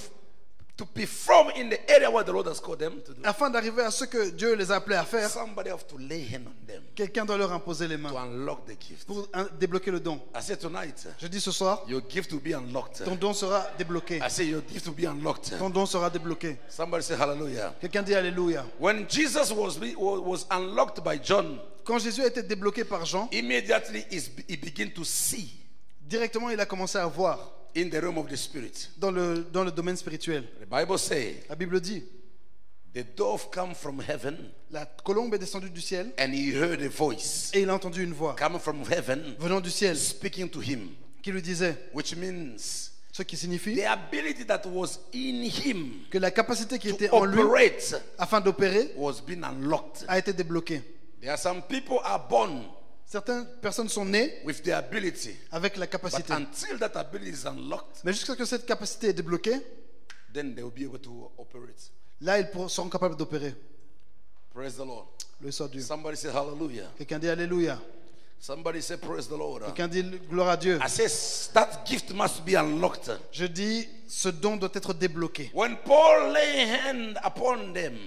perform in the area where the Lord has called them to do, afin d'arriver à ce que Dieu les a appelés à faire, somebody have to lay hand on them quelqu'un doit leur imposer les to mains unlock the gift. pour débloquer le don. I say tonight, Je dis ce soir, your gift will be unlocked. ton don sera débloqué. I say your gift will be unlocked. Ton don sera débloqué. Somebody say hallelujah. Quelqu'un dit Alléluia. When Jesus was unlocked by John, Quand Jésus a été débloqué par Jean, immediately he began to see directement il a commencé à voir in the realm of the spirit. dans le domaine spirituel. The Bible says La Bible dit, the dove come from heaven la colombe est descendue du ciel and he heard a voice et il a entendu une voix coming from heaven venant du ciel speaking to him, qui lui disait, which means ce qui signifie the ability that was in him que la capacité qui était to en lui operate afin d'opérer was being unlocked. a été débloquée. There are some people are born Certaines personnes sont nées with the ability. avec la But capacité. until that ability is unlocked, Mais jusqu'à ce que cette capacité est débloquée, then they will be able to operate. là, ils seront capables d'opérer. Praise the Lord. Le sort Dieu. Somebody say hallelujah. Quelqu'un dit Alléluia. Somebody say praise the Lord. Quelqu'un dit gloire à Dieu. I say that gift must be unlocked. Je dis, ce don doit être débloqué. When Paul lay hand upon them,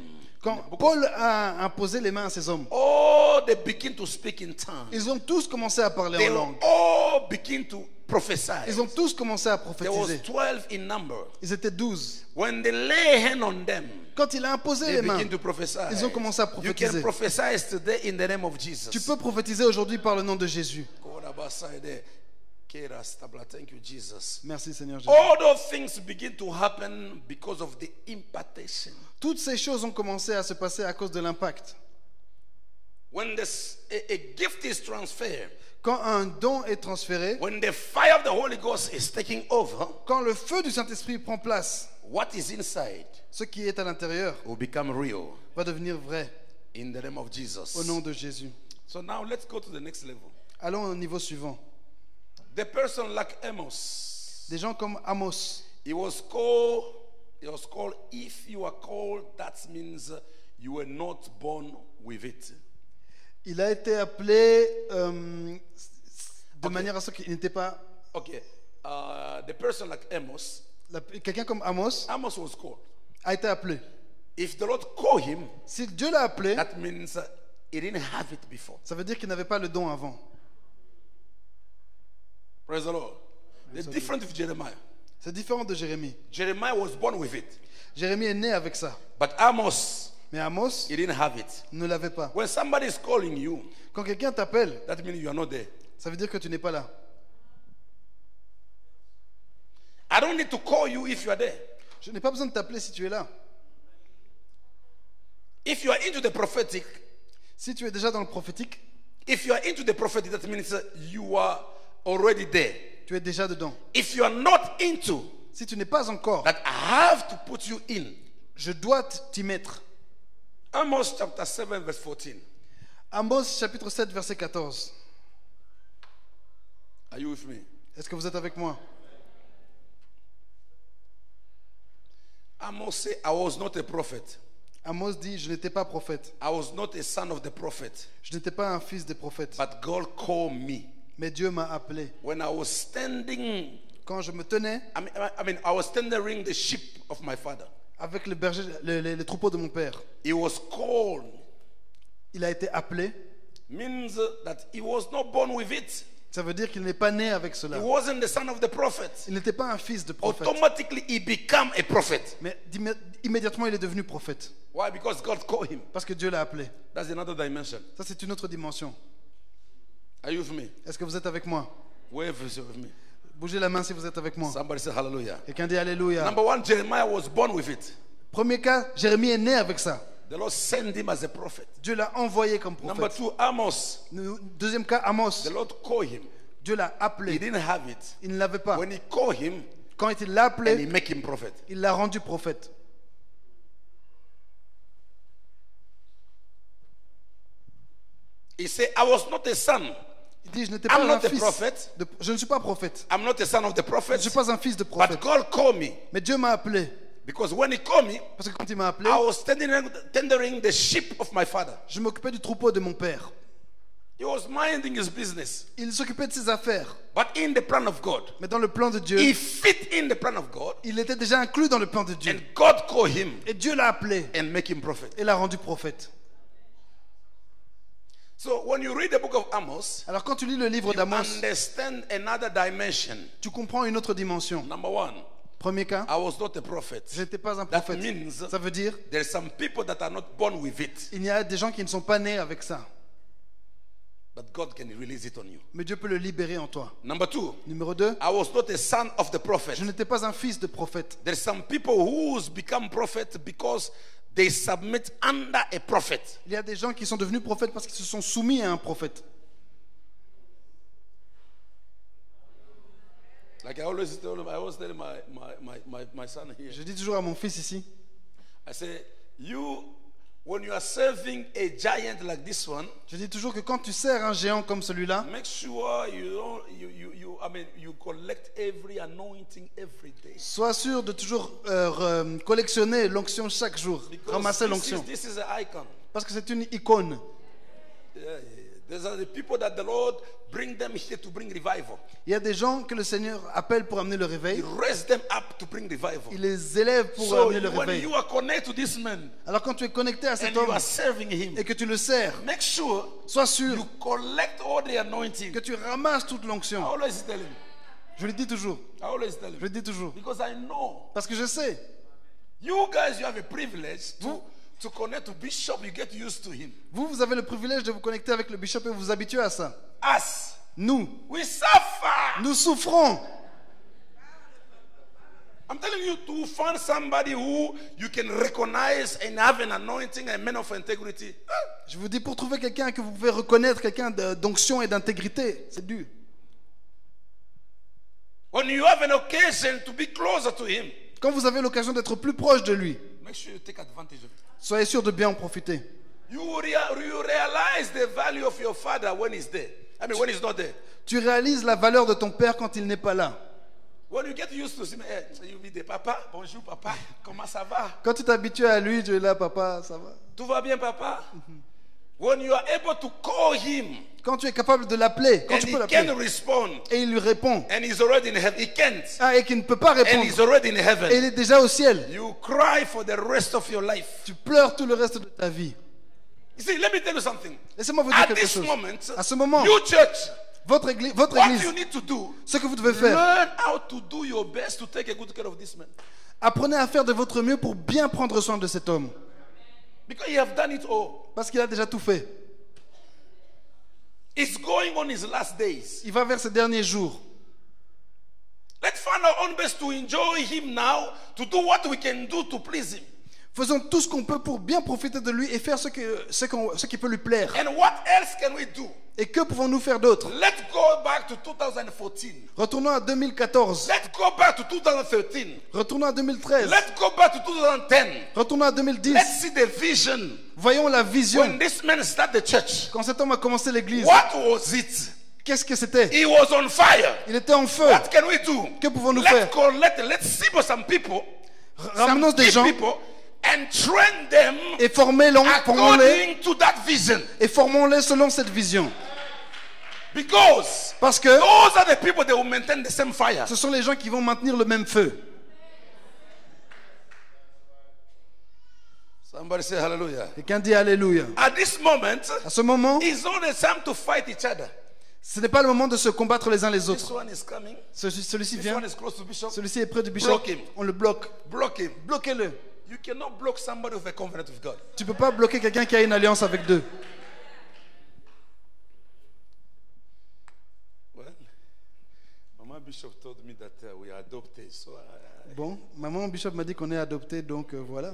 Quand Paul a imposé les mains à ces hommes, oh, they begin to speak in tongues. ils ont tous commencé à parler They en langue. all begin to prophesy. Ils ont tous commencé à There was prophétiser. 12 in number. Ils étaient 12. When they lay hand on them, Quand il a imposé they les mains, begin to prophesy. ils ont commencé à You can prophétiser. prophesy today in the name of Jesus. Tu peux prophétiser aujourd'hui par le nom de Jésus. Thank you, Jesus. Merci Seigneur Jésus. All those things begin to happen because of the impartation. Toutes ces choses ont commencé à se passer à cause de l'impact. When a gift is transferred, Quand un don est transféré, when the fire of the Holy Ghost is taking over, quand le feu du Saint-Esprit prend place, what is inside ce qui est à l'intérieur will become real va devenir vrai in the name of Jesus. au nom de Jésus. So now let's go to the next level. Allons au niveau suivant. The person like Amos, Des gens comme Amos. he was called, if you are called, that means you were not born with it. Il a été appelé de Ok. manière à ce qu'il n'était pas... Okay, the person like Amos, Quelqu'un comme Amos Amos was called. a été appelé. If the Lord called him, Si Dieu l'a appelé, that means he didn't have it before. ça veut dire qu'il n'avait pas le don avant. Praise the Lord. The difference with Jeremiah. C'est différent de Jérémie. Jeremiah was born with it, Jérémie est né avec ça. but Amos, Mais Amos he didn't have it. ne l'avait pas. When somebody is calling you, Quand quelqu'un t'appelle, that means you are not there. ça veut dire que tu n'es pas là. I don't need to call you if you are there. Je n'ai pas besoin de t'appeler si tu es là. If you are into the prophetic, Si tu es déjà dans le prophétique, if you are into the prophetic, that means you are already there. tu es déjà dedans. If you are not into, Si tu n'es pas encore, that I have to put you in. je dois t'y mettre. Amos chapter 7 verse 14. Amos chapitre 7 verset 14. Are you with me? Est-ce que vous êtes avec moi? Amos said, I was not a prophet. Amos dit, je n'étais pas prophète. I was not a son of the prophet. Je n'étais pas un fils des prophètes. But God called me. Mais Dieu m'a appelé. When I was standing, Quand je me tenais I was tendering the sheep of my father. avec le berger, les troupeaux de mon père, He was called. il a été appelé. Means that he was not born with it. Ça veut dire qu'il n'est pas né avec He cela. wasn't the son of the prophet. Il n'était pas un fils de prophète. Automatically he became a prophet. Mais immédiatement, il est devenu prophète. Why? Because God called him. Parce que Dieu l'a appelé. That's another dimension. Ça, c'est une autre dimension. Are you with me? Est-ce que vous êtes avec moi? Wave is with me. Bougez la main si vous êtes avec moi. Somebody say hallelujah. Quelqu'un dit Alléluia. Number one, Jeremiah was born with it. Premier cas, Jérémie est né avec ça. The Lord sent him as a prophet. Dieu l'a envoyé comme Number prophète. two, Amos. Deuxième cas, Amos. The Lord called him. Dieu l'a He appelé. didn't have it. Il ne l'avait pas. When he called him, Quand il l'a and he appelé, make him prophet. il l'a rendu prophète. He said, I was not a son. Il dit, je n'étais pas I'm un not a fils. prophet. Je ne suis pas prophète. I'm not a son of the Je prophet. ne suis pas un fils de But prophète. God called me. Mais Dieu m'a appelé. Because when he called me, Parce que quand il m'a appelé, I was tendering the sheep of my father. je m'occupais du troupeau de mon père. He was minding his business. Il s'occupait de ses affaires. But in the plan of God, Mais dans le plan de Dieu, he fit in the plan of God. il était déjà inclus dans le plan de Dieu. And God called him Et Dieu l'a appelé and make him prophet. et l'a rendu prophète. So when you read the book of Amos, Alors quand tu lis le livre you d'Amos, understand another dimension. tu comprends une autre dimension. Number one, Premier cas, I was not a prophet. je n'étais pas un That prophète. means Ça veut dire, there's some people that are not born with it, il y a des gens qui ne sont pas nés avec ça. but God can release it on you. Mais Dieu peut le libérer en toi. Number two, Numéro 2, I was not a son of the prophet. je n'étais pas un fils de prophète. There's some people who's become prophet because they submit under a prophet. Il y a des gens qui sont devenus prophètes parce qu'ils se sont soumis à un prophète. Like I always tell my son here. Je dis toujours à mon fils ici, I say, you, when you are serving a giant like this one, Je dis toujours que quand tu sers un géant comme celui-là, make sure you collect every anointing every day. sois sûr de toujours collectionner l'onction chaque jour, ramasser l'onction. This is an icon. Parce que c'est une icône. Yeah. These are the people that the Lord bring them here to bring revival. Il y a des gens que le Seigneur appelle pour amener le He réveil. raised them up to bring revival. Il les élève pour So amener le when réveil. you are connected to this man Alors quand tu es connecté à cet and you homme are serving him, et que tu le sers, make sure sois sûr you collect all the anointing. que tu ramasses toute I l'onction. always tell him. Je le dis toujours. I always tell Je le him. dis toujours. Because I know Parce que je sais, you guys, you have a privilege to connect to Bishop. You get used to him. vous avez le privilège de vous connecter avec le bishop et vous vous habituez à ça. Us, Nous, we suffer. nous souffrons. I'm telling you to find somebody who you can recognize and have an anointing and man of integrity. Je vous dis, pour trouver quelqu'un que vous pouvez reconnaître, quelqu'un d'onction et d'intégrité, c'est dur. When you have an occasion to be closer to him, Quand vous avez l'occasion d'être plus proche de lui, make sure you take advantage of it. soyez sûr de bien en profiter. You realize the value of your father when he's there. When he's not there. Tu réalises la valeur de ton père quand il n'est pas là. When you get used to him, hey, you be the papa. Bonjour papa. Comment ça va? Quand tu t'habitues à lui, tu es là, papa, ça va. Tout va bien papa? When you are able to call him Quand tu es capable de l'appeler, quand and tu he peux can l'appeler, respond et il lui répond, and he's already in heaven, he can't. ah, et qu'il ne peut pas And he's répondre, already in et il heaven. est déjà au ciel, You cry for the rest of your life. tu pleures tout le reste de ta vie. You see, let me tell you something. Laissez-moi vous dire At quelque this chose. moment, À ce moment, you church, votre église, what you need to do, ce que vous devez faire, learn how to do your best to take a good care of this man. apprenez à faire de votre mieux pour bien prendre soin de cet homme. Because you have done it all. Parce qu'il a déjà tout fait. It's going on his last days. Il va vers ses derniers jours. Let's find our own best to enjoy him now, to do what we can do to please him. Faisons tout ce qu'on peut pour bien profiter de lui et faire ce qui peut lui plaire. And what else can we do? Et que pouvons-nous faire d'autre? Let's go back to 2014. Retournons à 2014. Let's go back to 2013. Retournons à 2013. Let's go back to 2010. Retournons à 2010. Let's see the vision. Voyons la vision. When this man started the church, Quand cet homme a commencé l'église, what was it? qu'est-ce que c'était? He was on fire. Il était en feu. What can we do? Que pouvons-nous Let's faire? collect, let's see for some people, Ramenons des gens people, and train them et formons-les according to that vision. et formons-les selon cette vision. Because Parce que those are the people that will maintain the same fire. ce sont les gens qui vont maintenir le même feu. Somebody say hallelujah. Quelqu'un dit Alléluia. At this moment, À ce moment, it's not the time to fight each other. ce n'est pas le moment de se combattre les uns les This autres. one is coming. Celui-ci This vient, one is close to Bishop. celui-ci est près du bishop, Block him. on le bloque. Block him. Bloquez-le. You cannot block somebody with a covenant with God. Tu ne peux pas bloquer quelqu'un qui a une alliance avec Dieu. Well, Mama Bishop told me that we are adopted, so Bon, maman bishop m'a dit qu'on est adopté, donc voilà.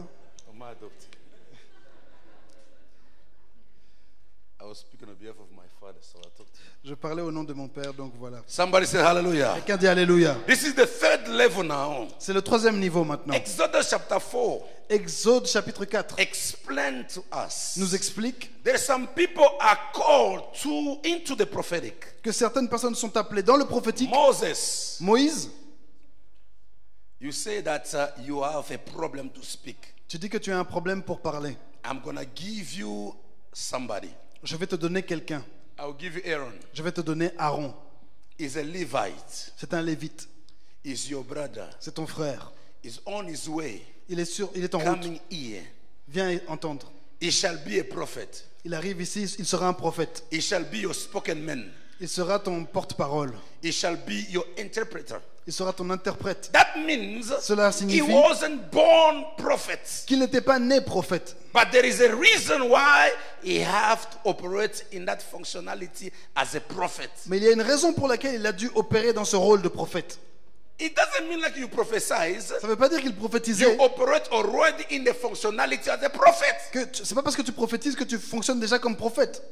Mama adopted. I was speaking on behalf of my father, so I talked to him. Je parlais au nom de mon père, donc voilà. Somebody say hallelujah. Quelqu'un dit Alléluia. This is the third level now. C'est le troisième niveau maintenant. Exodus chapter 4 Exode chapitre 4 explain to us. nous explique There are some people are called into the prophetic. que certaines personnes sont appelées dans le prophétique. Moses, Moïse, you say that you have a problem to speak. tu dis que tu as un problème pour parler. I'm going to give you somebody. Je vais te donner quelqu'un. I'll give you Aaron. Je vais te donner Aaron. He's a Levite. C'est un lévite. He's your brother. C'est ton frère. He's on his way, Il est en route. coming here. Viens entendre. He shall be a prophet. Il arrive ici, il sera un prophète. He shall be your spoken man. Il sera ton porte-parole. He shall be your interpreter. Il sera ton interprète. That means Cela he signifie wasn't born prophet. qu'il n'était pas né prophète. But there is a reason why he have to operate in that functionality as a prophet. Mais il y a une raison pour laquelle il a dû opérer dans ce rôle de prophète. It doesn't mean like you prophesize. Ça ne veut pas dire qu'il You prophétisait. operate already in the functionality as a prophet. C'est pas parce que tu prophétises que tu fonctionnes déjà comme prophète.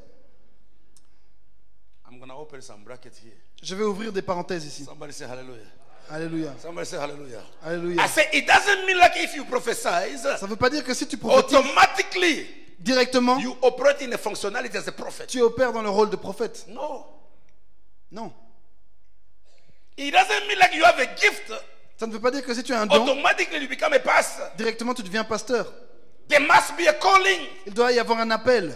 I'm going to open some brackets here. Je vais ouvrir des parenthèses ici. Somebody say hallelujah. Alléluia. Somebody say hallelujah. Alléluia. I say it doesn't mean like if you prophesize, Ça ne veut pas dire que si tu prophétises, automatically directement, you operate in a functionality as a prophet. tu opères dans le rôle de prophète. No. Non. It doesn't mean like you have a gift, Ça ne veut pas dire que si tu as un don, automatically you become a pastor. directement tu deviens pasteur. There must be a calling. Il doit y avoir un appel.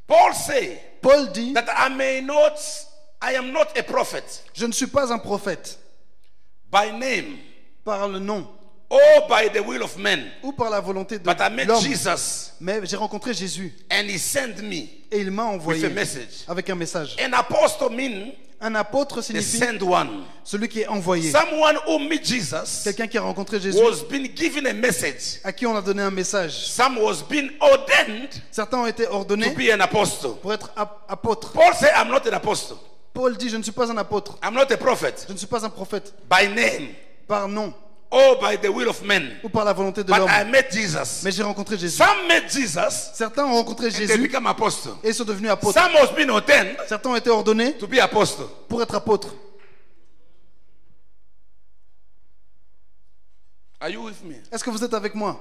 Paul say Paul dit, that I am not a prophet je ne suis pas un prophète by name par le nom or by the will of men, ou par la volonté de but I met l'homme. Jesus Mais j'ai rencontré Jésus and he sent me et il m'a with envoyé a message. avec un message. An apostle means Un apôtre the signifie sent one. celui qui est envoyé. Someone who met Jesus Quelqu'un qui a rencontré Jésus, was being given a message. à qui on a donné un message. Some was being ordained Certains ont été to ordonnés be an apostle. pour être apôtres. Paul said, I'm not an apostle. Paul dit, je ne suis pas un apôtre. I'm not a prophet Je ne suis pas un prophète by name par nom or by the will of men, ou par la volonté de but l'homme. I met Jesus. Mais j'ai rencontré Jésus. Some met Jesus Certains ont rencontré and they Jésus become apostles. et sont devenus apôtres. Some has been ordained Certains ont été ordonnés to be apostles. pour être apôtres. Are you with me? Est-ce que vous êtes avec moi?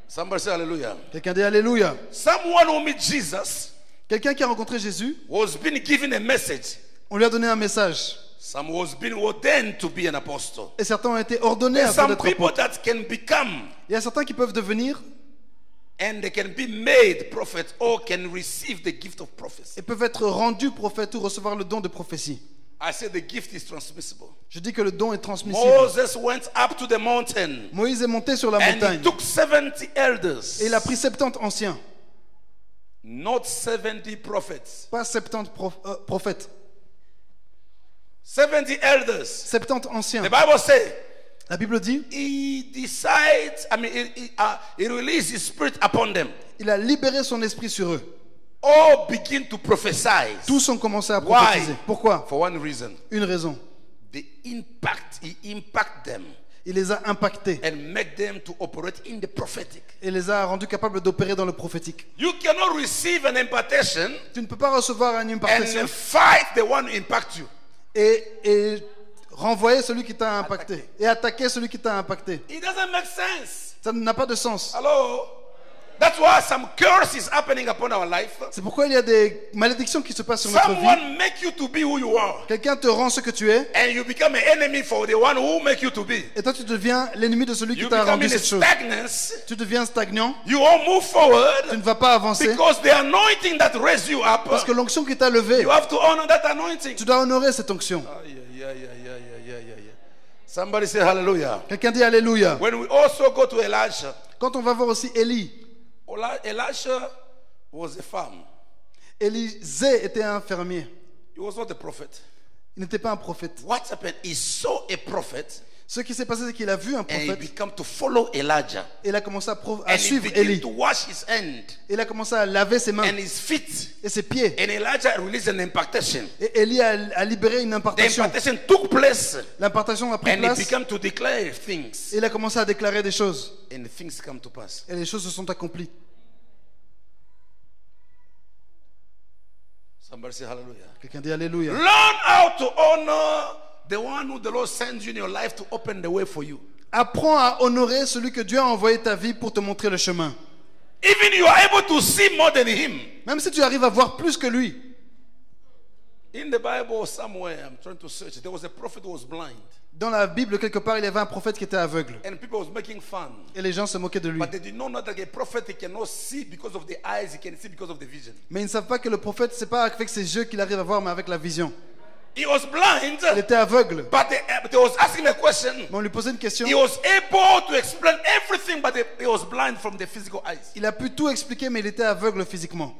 Somebody say hallelujah. Quelqu'un dit Alléluia. Someone who met Jesus Quelqu'un qui a rencontré Jésus, was being given a message. on lui a donné un message. Some was being ordained to be an apostle. Et certains ont été ordonnés There's afin some d'être people apôtres. that can become Il y a certains qui peuvent devenir and they can be made prophets or can receive the gift of prophecy. et peuvent être rendus prophètes ou recevoir le don de prophétie. I say the gift is transmissible. Je dis que le don est transmissible. Moses went up to the mountain Moïse est monté sur la and he montagne took 70 elders, et il a pris 70 anciens, not 70 prophets. pas 70 prophètes, 70 elders. 70 anciens. The Bible says La Bible dit, he decides, he released his spirit upon them. il a libéré son esprit sur eux. All begin to prophesy. Tous ont commencé à Why? prophétiser. Pourquoi? For one reason. Une raison. He impact them Il les a impactés and make them to operate in the prophetic. et les a rendus capables d'opérer dans le prophétique. You cannot receive an impartation Tu ne peux pas recevoir une impartation and fight the one who impact you. et renvoyer celui qui t'a impacté et attaquer celui qui t'a impacté. It doesn't make sense. Ça n'a pas de sens. Hello? That's why some curse is happening upon our life. C'est pourquoi il y a des malédictions qui se passent sur notre vie. Someone make you to be who you are. Quelqu'un te rend ce que tu es And you become an enemy for the one who make you to be. et toi tu deviens l'ennemi de celui qui You t'a become rendu in a cette chose. stagnance. Tu deviens stagnant, You won't move tu forward ne vas pas avancer because the anointing that raised you up, parce que l'onction qui t'a levé, you have to honor that anointing. tu dois honorer cette onction. Yeah. Somebody say hallelujah. Quelqu'un dit Alléluia. When we also go to Elisha, Quand on va voir aussi Élie, Elisha was a farm. Élisée était un fermier. He was not a prophet. Il n'était pas un prophète. What happened? He saw a prophet Ce qui s'est passé, c'est qu'il a vu un and he prophète began to follow Elijah. et il a commencé à And he suivre began Élie. to wash his hand Il a commencé à laver ses mains and his feet. et ses pieds. And Elijah released an impartation. Et Élie a libéré une The impartation. impartation took place L'impartation a pris and he place began to declare things. et il a commencé à déclarer des choses. And the things come to pass. Et les choses se sont accomplies. Somebody say hallelujah. Quelqu'un dit Alléluia. Learn how to honor the one who the Lord sends you in your life to open the way for you. Apprends à honorer celui que Dieu a envoyé ta vie pour te montrer le chemin. Even you are able to see more than him. Même si tu arrives à voir plus que lui. In the Bible somewhere, I'm trying to search, there was a prophet who was blind. Dans la Bible, quelque part, il y avait un prophète qui était aveugle. And people was making fun. Et les gens se moquaient de lui. But they did not know that a prophet he cannot see because of the eyes, he can see because of the vision. Mais ils ne savent pas que le prophète, c'est pas avec ses yeux qu'il arrive à voir, mais avec la vision. He was blind, Il était aveugle. but they was asking him a question. Mais on lui posait une question. He was able to explain everything, but he was blind from the physical eyes. Il a pu tout expliquer, mais il était aveugle physiquement.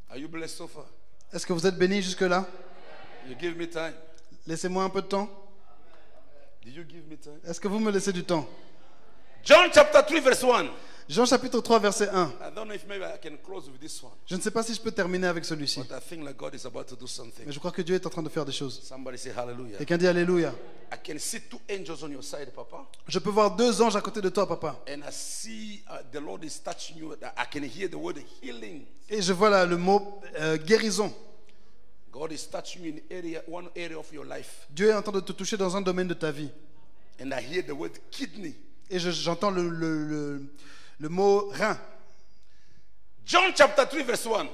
Are you blessed so far? Est-ce que vous êtes bénis jusque-là? You give me time. Laissez-moi un peu de temps. Did you give me time? Est-ce que vous me laissez du temps? John chapter 3 verse 1. Jean chapitre 3 verset 1. I don't know if maybe I can close with this one. Je ne sais pas si je peux terminer avec celui-ci. But I think like God is about to do something. Mais je crois que Dieu est en train de faire des choses. Somebody say hallelujah. Quelqu'un dit Alléluia. I can see two angels on your side, Papa. Je peux voir deux anges à côté de toi, papa. And I see the Lord is touching you. I can hear the word healing. Et je vois là le mot guérison. God is touching you in one area of your life. Dieu est en train de te toucher dans un domaine de ta vie. and I hear the word kidney. Et j'entends le mot rein. John chapter 3 verse 1.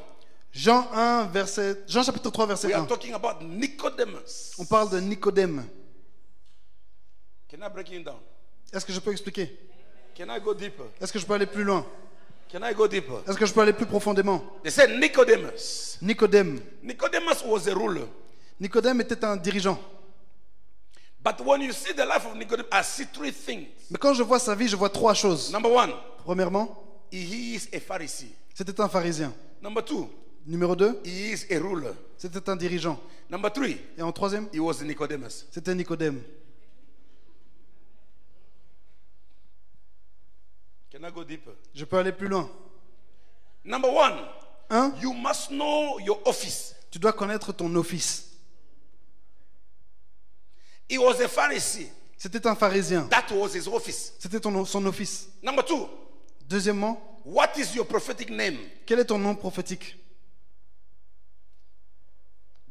Jean chapitre 3 verset We are 1. talking about Nicodemus. On parle de Nicodème. Can I break it down? Est-ce que je peux expliquer? Can I go deeper? Est-ce que je peux aller plus loin? Can I go deeper? Est-ce que je peux aller plus profondément? They said Nicodemus. Nicodème. Nicodemus was a ruler. Nicodème était un dirigeant. But when you see the life of Nicodemus, I see three things. Mais quand je vois sa vie, je vois trois choses. Number one, Premièrement, he is a Pharisee. c'était un pharisien. Number two, Numéro 2, he is a ruler. c'était un dirigeant. Number three, Et en troisième, he was Nicodemus. c'était Nicodème. Can I go deeper? Je peux aller plus loin. Number one, 1. you must know your office. Tu dois connaître ton office. He was a Pharisee. C'était un pharisien. That was his office. C'était son office. Number two, Deuxièmement, what is your prophetic name? quel est ton nom prophétique?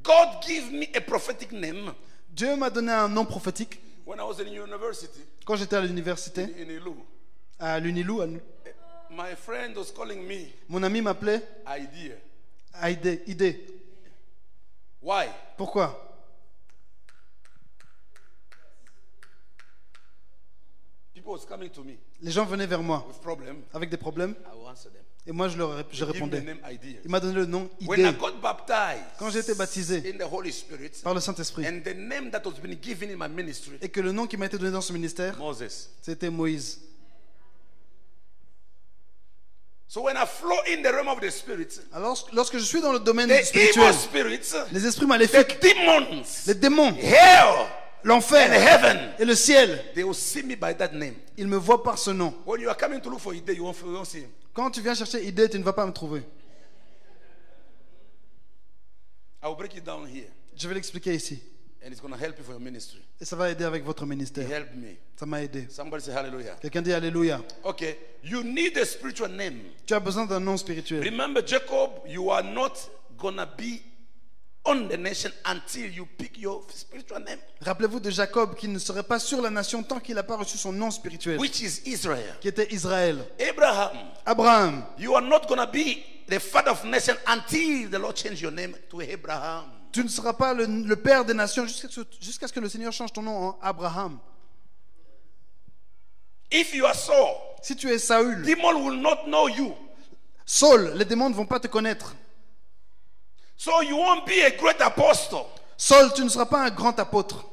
God gave me a prophetic name Dieu m'a donné un nom prophétique when I was in university quand j'étais à l'université, in Ilu. à l'Unilou. My friend was calling me Mon ami m'appelait Idea. Idée. Why? Pourquoi? People was coming to me Les gens venaient vers moi with problem. avec des problèmes I will answer them. et moi je Give me the répondais. name Idea. Il m'a donné le nom When I Idée got baptized quand j'ai été baptisé in the Holy Spirit, par le Saint-Esprit and the name that was been given in my ministry, et que le nom qui m'a été donné dans ce ministère, Moses. c'était Moïse. So when I flow in the realm of the spirit, Alors lorsque je suis dans le domaine the spirituel, evil spirits, les esprits the maléfiques, demons, les démons, hell, and l'enfer heaven, et le ciel, they will see me by that name. ils me voient par ce nom. When you are coming to look for Ide, you won't see him. Quand tu viens chercher Idée, tu ne vas pas me trouver. I will break it down here, Je vais l'expliquer ici. and it's going to help you for your ministry. Et ça va aider avec votre It ministère. helped me. Ça m'a aidé. Somebody say hallelujah. Quelqu'un dit Alléluia. Okay, you need a spiritual name. Tu as besoin d'un nom spirituel. Remember, Jacob, you are not gonna be on the nation until you pick your spiritual name, Rappelez-vous de Jacob qui ne serait pas sur la nation tant qu'il n'a pas reçu son nom spirituel, which is Israel. qui était Israël. Abraham, Abraham, you are not gonna be the father of nation until the Lord change your name to Abraham. tu ne seras pas le père des nations jusqu'à ce que le Seigneur change ton nom en Abraham. If you are Saul, Si tu es Saül, demon will not know you. Saul, les démons ne vont pas te connaître. So you won't be a great apostle, Saul, tu ne seras pas un grand apôtre,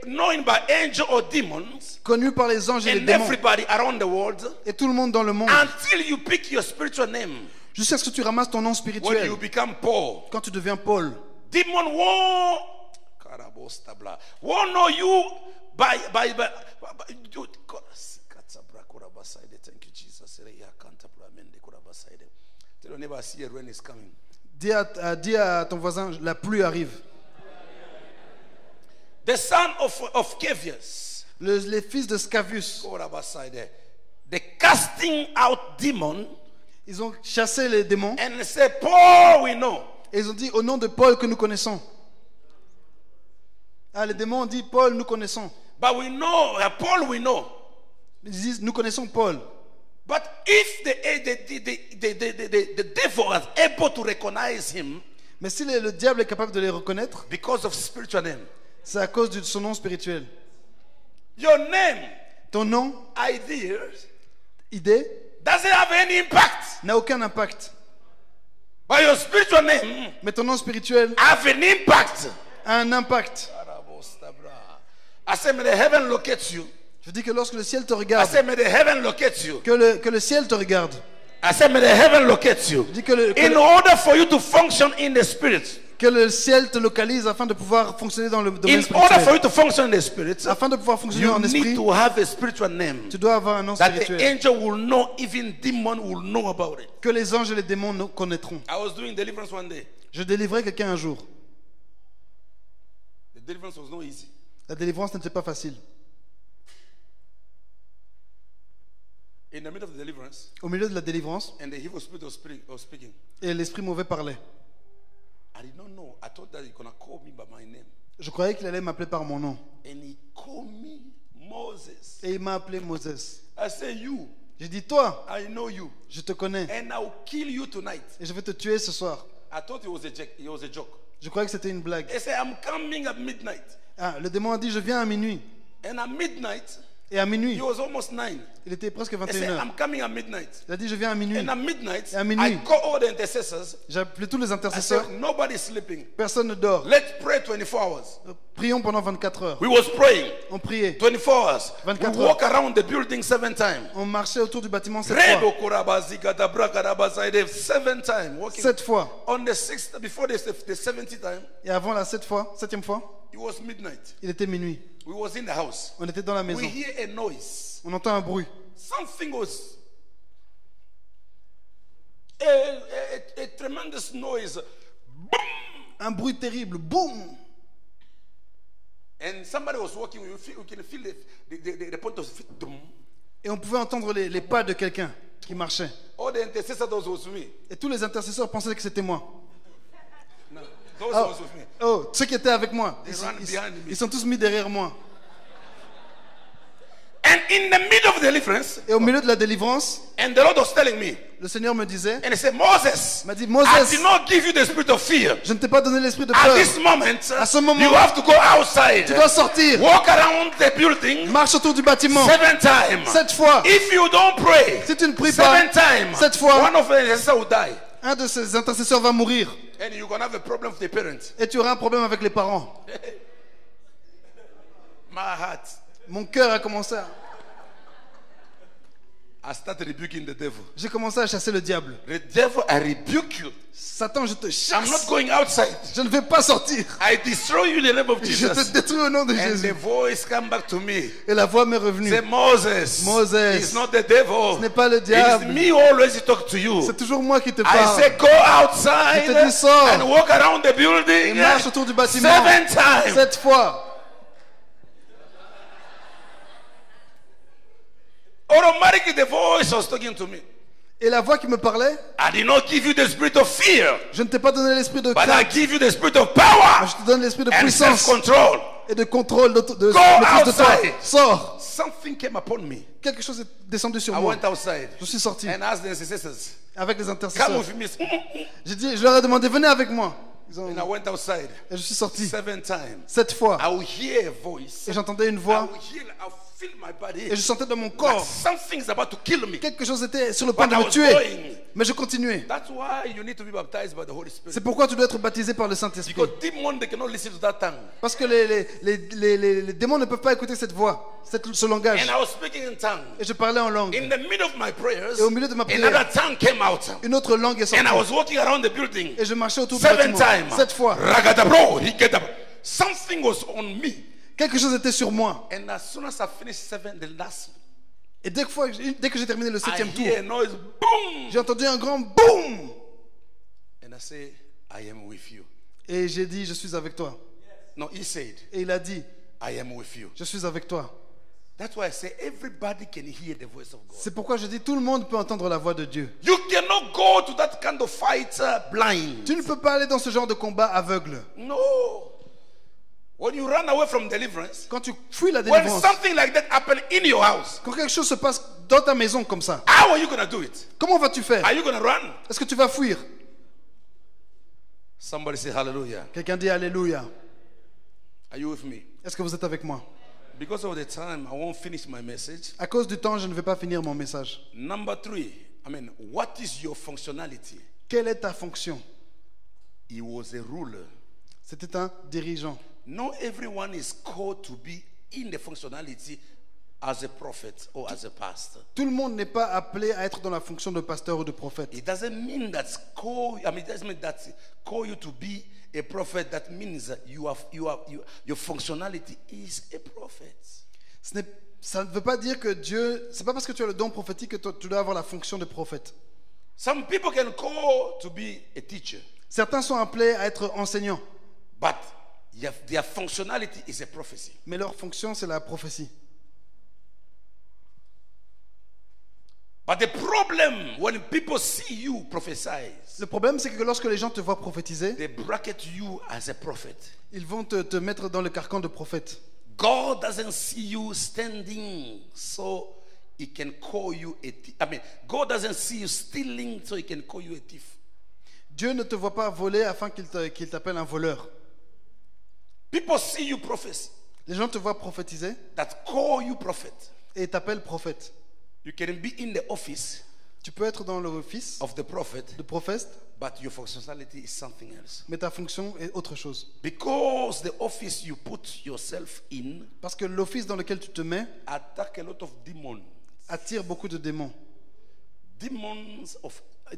known by angel or demons, connu par les anges et les and démons, everybody around the world, et tout le monde dans le monde, until you pick your spiritual name. jusqu'à ce que tu ramasses ton nom When spirituel. you become Paul, Quand tu deviens Paul, demon won't know you by thank you, Jesus. Tell your neighbor, I see a rain is coming. dis à ton voisin, la pluie arrive. The son of Kevius, Les fils de Scavius, the casting out demon, ils ont chassé les démons and say, Paul, we know. et ils ont dit au nom de Paul que nous connaissons. Ah, les démons ont dit Paul, nous connaissons. But we know, Paul, we know. Ils disent nous connaissons Paul. But if the devil is able to recognize him Mais si le diable est capable de les reconnaître, because of spiritual name, c'est à cause de son nom spirituel. your name, Ton nom, ideas, idée, doesn't have any impact. n'a aucun impact. But your spiritual name Mais ton nom spirituel have an impact. a un impact. I say, may the heaven locate you. Je dis que lorsque le ciel te I regarde, say, may the heaven locate you. que le ciel te regarde. I say, may the heaven locate you. Je dis que In order for you to function in the spirit, que le ciel te localise afin de pouvoir fonctionner dans le domaine in order for spirituel. you to function in the spirit, Afin de pouvoir fonctionner you en need esprit, to have a spiritual name tu dois avoir un nom that the spirituel. angel will know, even demon will know about it. Que les anges et les démons nous connaîtront. I was doing deliverance one day. Je délivrais quelqu'un un jour. The deliverance was not easy. La délivrance n'était pas facile. In the middle of the deliverance, Au milieu de la délivrance, and the evil spirit was speaking. et l'esprit mauvais parlait. I did not know. I thought that you're gonna call me by my name. Je croyais qu'il allait m'appeler par mon nom. And he called me Moses. Et il m'a appelé Moses. I said, you, J'ai dit, toi, I know you. je te connais. And I'll kill you tonight. Et je vais te tuer ce soir. I thought it was a joke. Je croyais que c'était une blague. He said, I'm coming at midnight. Ah, le démon a dit, je viens à minuit. And at midnight, Et à minuit, it was almost 9. il était presque He 21 said, heures. I'm coming at midnight. Il a dit, je viens à minuit. And at midnight, Et à minuit, I call all the intercessors. j'ai appelé tous les I intercesseurs. said, nobody's sleeping. Personne ne dort. Let's pray 24 hours. Prions pendant 24 heures. We was praying On priait. 24 hours. 24 We walk around the building 7 times. On marchait autour du bâtiment 7 Redo fois. korabazi gadabra karabasaide 7 times. Walking. 7 fois. On the 6th, before the 70th time, Et avant la 7e fois, it was midnight. il était minuit. We was in the house. On était dans la We maison. hear a noise. On entend un bruit. Something was a tremendous noise. Boom! Un bruit terrible. Boum! And somebody was walking. We can feel the point of feet. Boom. Et on pouvait entendre les pas de quelqu'un qui marchait. All the intercessors those was with me. Et tous les intercesseurs pensaient que c'était moi. No, those Oh, was with me. oh, ceux qui étaient avec moi, They ran behind me. ils sont tous mis derrière moi. And in the middle of deliverance, Et au milieu de la délivrance, and the Lord was telling me, le Seigneur me disait, and he said, Moses, m'a dit, I Moses, did not give you the spirit of fear. je ne t'ai pas donné l'esprit de At peur. this moment, À ce moment, you have to go outside, tu dois sortir. walk around the building Marche autour du bâtiment 7 times. 7 fois. If you don't pray Si tu ne pries pas 7 times, 7 fois, one of the intercessors will die, un de ces intercesseurs va mourir. and you're gonna have a problem with the parents. Et tu auras un problème avec les parents. My heart, Mon cœur a commencé à... I started rebuking the devil. J'ai commencé à chasser le diable. The devil, I rebuke you. Satan, je te I'm not chasse. going outside. Je ne vais pas sortir. I destroy you in the name of Je Jesus. te détruis au nom de And the Jésus. voice come back to me. Et la voix m'est revenue. Say, Moses, Moses, it's not the devil. ce n'est pas le It's diable. me who always talk to you. C'est toujours moi qui te I parle. say, go outside Je te dis, sors. and walk around the Et building marche autour du bâtiment 7 times. 7 fois. Automatically, the voice was talking to me. Et la voix qui me parlait, I did not give you the spirit of fear, je ne t'ai pas donné l'esprit de but I crainte, give you the spirit of mais power je te donne l'esprit de and puissance self-control. et de contrôle de maîtrise de toi. outside. Sors. Something came upon me. Quelque chose est descendu sur I moi. went outside Je suis sorti and asked the intercessors, avec les come intercesseurs. with me. Je leur ai demandé, venez avec moi. Ils ont- And I went outside Et je suis sorti 7 times. 7 fois. I will hear a voice. Et j'entendais une I voix. feel my body. Et je sentais dans mon Like corps, something's about to kill me. quelque chose était sur le point But de I me was tuer. going. Mais je continuais. That's why you need to be baptized by the Holy C'est Spirit. pourquoi tu dois être baptisé par le Saint-Esprit. Because demons, they cannot listen to that tongue. Parce que les démons ne peuvent pas écouter cette voix, ce langage. And I was speaking in tongue. Et je parlais en langue. In the middle of my prayers, Et au milieu de ma prière, another tongue came out. une autre langue est And I sortie. was walking around the building Et je marchais autour du 7 bâtiment. times. 7 fois. Ragadabro, higgadab. Something was on me. Quelque chose était sur moi. And as soon as I finished 7, the last, Et dès que j'ai terminé le I 7e tour, hear a noise, boom. j'ai entendu un grand boum. And I say, I am with you. Et j'ai dit, je suis avec toi. No, he said, Et il a dit, I am with you. je suis avec toi. That's why I say everybody can hear the voice of God. C'est pourquoi je dis, tout le monde peut entendre la voix de Dieu. You cannot go to that kind of fight blind. Tu ne peux pas aller dans ce genre de combat aveugle. No. When you run away from deliverance, Quand tu fuis la when délivrance, something like that happen in your house, quand quelque chose se passe dans ta maison comme ça, how are you going to do it? comment vas-tu faire? Are you going to run? Est-ce que tu vas fuir? Somebody say hallelujah. Quelqu'un dit Alléluia. Are you with me? Est-ce que vous êtes avec moi? Because of the time, I won't finish my message. À cause du temps, je ne vais pas finir mon message. Number 3, what is your functionality? Quelle est ta fonction? He was a ruler. C'était un dirigeant. Not everyone is called to be in the functionality as a prophet or as a pastor. Tout le monde n'est pas appelé à être dans la fonction de pasteur ou de prophète. It doesn't mean that it doesn't mean that call you to be a prophet. That means that your functionality is a prophet. Ça ne veut pas dire que Dieu... C'est pas parce que tu as le don prophétique que tu dois avoir la fonction de prophète. Some people can call to be a teacher, Certains sont appelés à être enseignants, but their functionality is a prophecy. mais leur fonction, c'est la prophétie. But the problem when people see you prophesy, Le problème, c'est que lorsque les gens te voient prophétiser, they bracket you as a prophet. ils vont te mettre dans le carcan de prophète. God doesn't see you standing so he can call you a thief. I mean, God doesn't see you stealing so he can call you a thief. Dieu ne te voit pas voler afin qu'il t'appelle un voleur. People see you prophets Les gens te voient prophétiser that call you prophet. et t'appellent prophète. You can be in the office Tu peux être dans l'office of the prophet, de prophète, but your functionality is something else. mais ta fonction est autre chose. Because the office you put yourself in Parce que l'office dans lequel tu te mets attack a lot of demons. attire beaucoup de démons.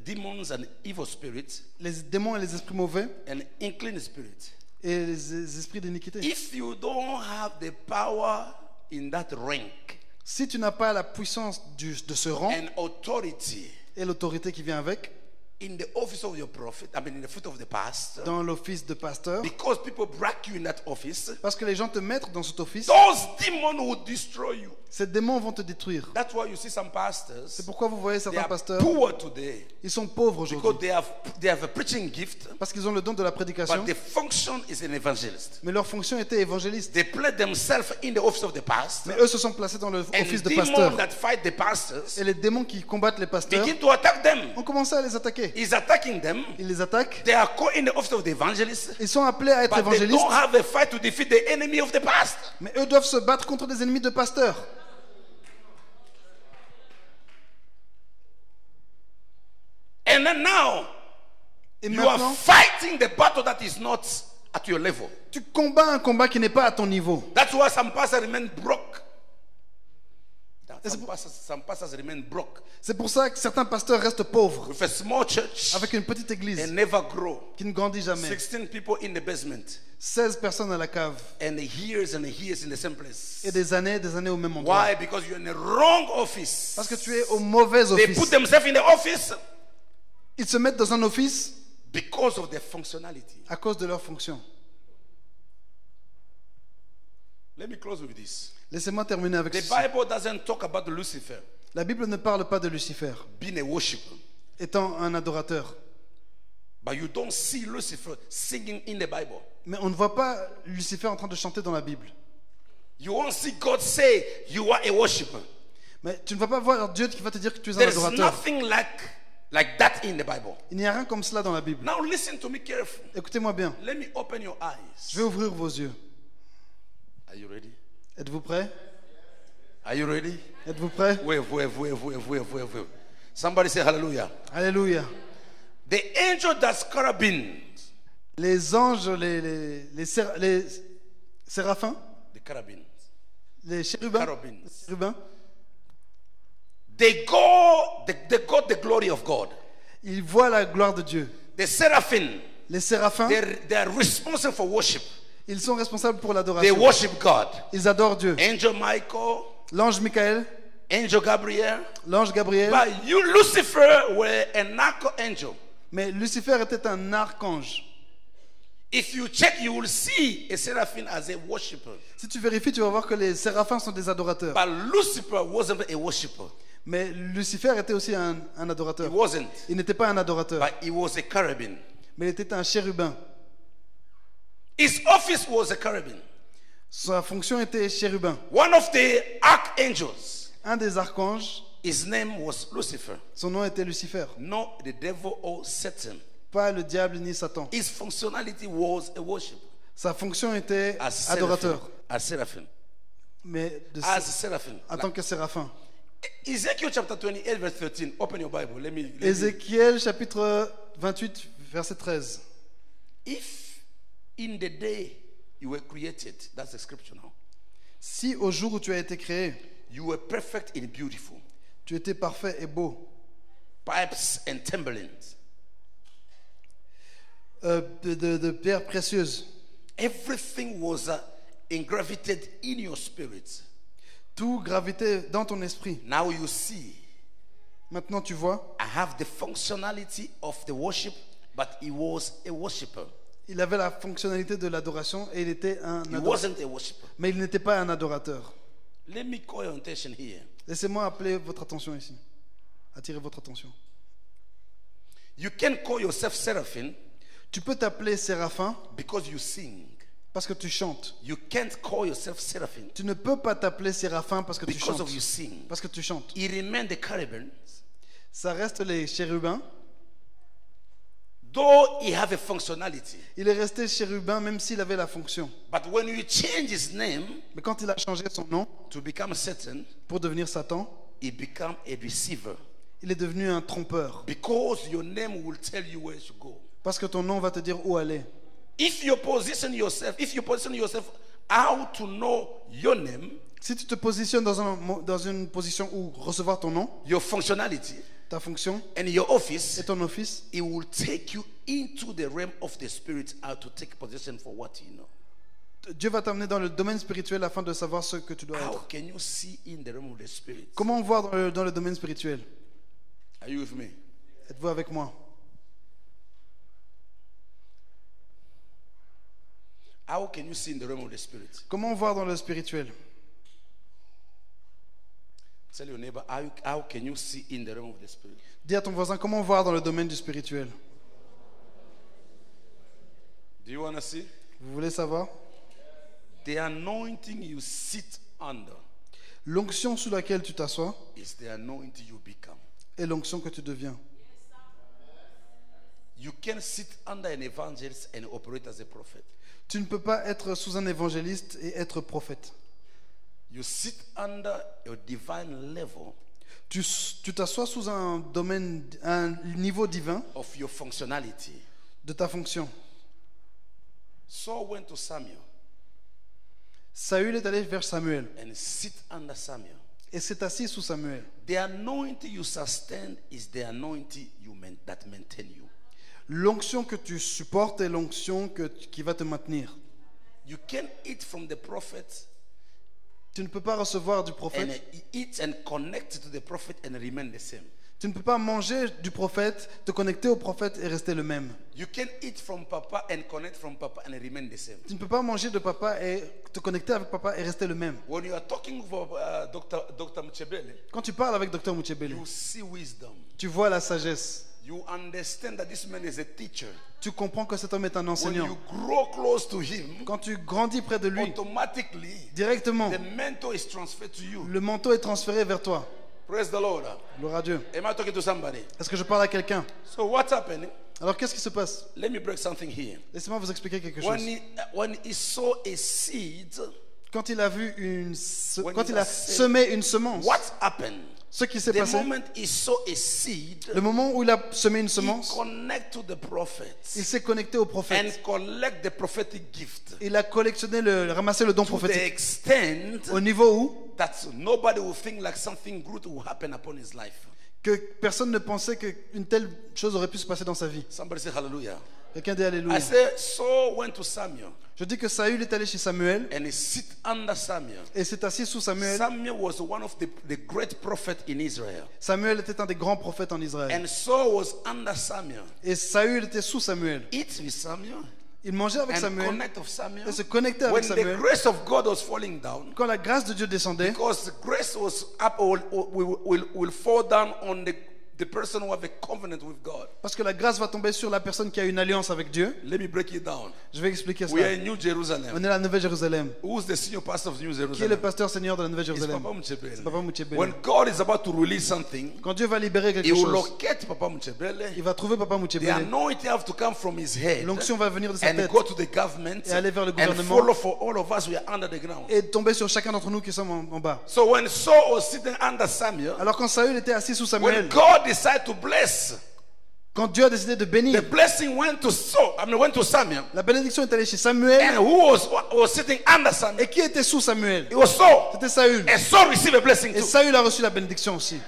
Demons and evil spirits Les démons et les esprits mauvais and unclean spirits. et les esprits d'iniquité. If you don't have the power in that rank Si tu n'as pas la puissance de ce rang and authority et l'autorité qui vient avec, in the office of your prophet, I mean in the foot of the pastor, dans l'office de pasteur, because people brack you in that office, parce que les gens te mettent dans cet office, those demons will destroy you. ces démons vont te détruire. That's why you see some pastors, C'est pourquoi vous voyez they certains are pasteurs, poor today ils sont pauvres because aujourd'hui, they have a preaching gift, parce qu'ils ont le don de la prédication, but the function is an evangelist. mais leur fonction était évangéliste. They play themselves in the office of the pastor, Mais eux se sont placés dans l'office and de demons pasteur. that fight the pastors Et les démons qui combattent les pasteurs begin to attack them. ont commencé à les attaquer. He's attacking them. Ils les attaquent. They are caught in the office of the evangelist, Ils sont appelés à être but they évangélistes, don't have a fight to defeat the enemy of the pastor. mais eux doivent se battre contre des ennemis de pasteurs. And then now, Et you are maintenant, fighting the battle that is not at your level. tu combats un combat qui n'est pas à ton niveau. That's why some pastors remain broke. Et Some pastors remain broke C'est pour ça que certains pasteurs restent pauvres, with a small church avec une petite église and never grow. qui ne grandit jamais. 16 people in the basement 16 personnes à la cave and years in the same place. et des années au même endroit. Why? Because you're in the wrong office. Parce que tu es au mauvais They put office. themselves in the office Ils se mettent dans un office because of their functionality. à cause de leur fonction. Let me close with this. Laissez-moi terminer avec The ceci. Bible doesn't talk about Lucifer La Bible ne parle pas de Lucifer being a worshiper, étant un adorateur. but you don't see Lucifer singing in the Bible. Mais on ne voit pas Lucifer en train de chanter dans la Bible. You won't see God say you are a worshiper. Mais tu ne vas pas voir Dieu qui va te dire que tu es un There's adorateur. nothing like that in the Bible. Il n'y a rien comme cela dans la Bible. Now listen to me carefully. Écoutez-moi bien. Let me open your eyes. Je vais ouvrir vos yeux. Are you ready? Êtes-vous prêts? Are you ready? Êtes-vous prêts? Wave. Somebody say hallelujah. Alléluia. The angel that's carabins, Les anges, les séraphins, the carabins, les chérubins, Cherubins. they got the glory of God. ils voient la gloire de Dieu. The seraphim, Les séraphins, they are responsible for worship. ils sont responsables pour They l'adoration. worship God. Ils adorent Dieu. Angel Michael, L'ange Michael, Angel Gabriel. l'ange Gabriel. But you, Lucifer, were an archangel. Mais Lucifer était un archange. If you check, you will see a seraphim as a worshipper. Si tu vérifies, tu vas voir que les séraphins sont des adorateurs. But Lucifer wasn't a worshipper. Mais Lucifer était aussi un He adorateur. wasn't. Il n'était pas un adorateur, But he was a cherubim. mais il était un chérubin. His office was a cherubim. Sa fonction était chérubin. One of the archangels, Un des archanges, his name was Lucifer. son nom était Lucifer. Not the devil or Satan. Pas le diable ni Satan. His functionality was a worshipper. Sa fonction était As adorateur. seraphim. Mais As seraphim. en tant que séraphin. Ezekiel chapter 28, verse 13. Open your Bible. Let me. Ézéchiel chapitre 28, verset 13. If in the day you were created, that's the scripture now, Si au jour où tu as été créé, you were perfect and beautiful, tu étais parfait et beau, pipes and timberlands, de pierres précieuses, everything was engravited in your spirit. tout gravitait dans ton esprit. Now you see, Maintenant tu vois, I have the functionality of the worship, but he was a worshipper. il avait la fonctionnalité de l'adoration et il était un He adorateur. wasn't a worshipper. Mais il n'était pas un adorateur. Let me call your attention here. Laissez-moi appeler votre attention ici. attirer votre attention. You can call yourself Seraphim Tu peux t'appeler Séraphin because you sing. parce que tu chantes. You can't call yourself Seraphim Tu ne peux pas t'appeler Séraphin parce que tu because chantes. of you sing. Parce que tu chantes. It remains the cherubim, Ça reste les chérubins. though he have a functionality. Il est resté chérubin même s'il avait la fonction. But when you change his name Mais quand il a changé son nom to become Satan, pour devenir Satan, he become a deceiver. il est devenu un trompeur. Because your name will tell you where to go. Parce que ton nom va te dire où aller. If you position yourself how to know your name, Si tu te positionnes dans une position où recevoir ton nom, your functionality, ta fonction and your office, et ton office, it will take you into the realm of the spirit how to take position for what you know. Dieu va t'amener dans le domaine spirituel afin de savoir ce que tu dois How être. can you see in the realm of the spirit? Comment voir dans le domaine spirituel? Are you with me? Êtes-vous avec moi? How can you see in the realm of the spirit? Comment voir dans le spirituel? Tell your neighbor, how can you see in the realm of the spirit? Dis à ton voisin, comment voir dans le domaine du spirituel? Do you want to see? Vous voulez savoir? The anointing you sit under L'onction sous laquelle tu t'assois is the anointing you become. est l'onction que tu deviens. You can sit under an evangelist and operate as a prophet. Tu ne peux pas être sous un évangéliste et être prophète. You sit under a divine level Tu t'assois sous un domaine, un niveau divin of your functionality. de ta fonction. Saul went to Samuel Saül est allé vers Samuel and sit under Samuel. et s'est assis sous Samuel. The anointing you sustain is the anointing that maintain you. L'onction que tu supportes est l'onction qui va te maintenir. You can eat from the prophet Tu ne peux pas recevoir du and prophète. eat and connect to the prophet and remain the same. Tu ne peux pas manger du prophète, te connecter au prophète et rester le même. You can eat from Papa and connect from Papa and remain the same. Tu ne peux pas manger de papa et te connecter avec papa et rester le même. When you are talking for Dr. Mchebele, Quand tu parles avec Dr Muchebele, you see wisdom. tu vois la sagesse. You understand that this man is a teacher. Tu comprends que cet homme est un When enseignant. you grow close to him, Quand tu grandis près de lui, automatically directement, the mentor is transferred to you. le manteau est transféré vers toi. Praise the Lord. Gloire à Dieu. Am I talking to somebody? Est-ce que je parle à quelqu'un? So what's happening? Alors qu'est-ce qui se passe? Let me break something here. Laissez-moi vous expliquer quelque When chose. when he saw a seed, Quand il a vu When quand he il a has said, semé une semence, what happened? ce qui s'est The passé, moment he saw a seed, le moment où il a semé une he semence, connect to the prophet il s'est connecté au and prophète. collect the prophetic gift Il a collectionné, ramassé le don to the prophétique extent au niveau où that nobody will think like something good will happen upon his life. que personne ne pensait qu'une telle chose aurait pu se passer dans sa vie. Somebody say hallelujah. Quelqu'un dit I Alléluia. say Saul went to Samuel Je dis que Saül est allé chez Samuel and he sit under Samuel. et s'est assis sous Samuel. Samuel was one of the great prophets in Israel. Samuel était un des grands prophètes en Israël. And Saul was under Samuel. Et Saül était sous Samuel. Eat with Samuel Il mangeait avec and Samuel connect with Samuel. et se connectait avec When the Samuel. grace of God was falling down, Quand la grâce de Dieu descendait, because the grace was up, will fall down on the person who have a covenant with God. parce que la grâce va tomber sur la personne qui a une alliance avec Dieu. Let me break it down. Je vais expliquer We are cela. in New On Jerusalem. est à la Nouvelle Jérusalem. Who's the senior pastor of New Qui est le Jerusalem? pasteur seigneur de la Nouvelle It's Jérusalem? Papa Mchebele. C'est Papa Muchebele. When God is about to release something, Quand Dieu va libérer He quelque will chose, locate Papa Mchebele. il va trouver Papa The Muchebele. anointing have to come from his head L'onction va venir de sa and tête go to the government et aller vers le and gouvernement. follow for all of us. We are under the ground. et tomber sur chacun d'entre nous qui sommes en bas. So when Saul was sitting under Samuel, Alors quand Saül était assis sous when Samuel, God decided to bless, quand Dieu a décidé de the bénir, blessing went to Samuel. la bénédiction est allée chez Samuel. And who was sitting under Samuel? Et qui était sous Samuel? It was Saul. C'était Saül. And Saul received a blessing Et too. Saül a reçu la bénédiction aussi.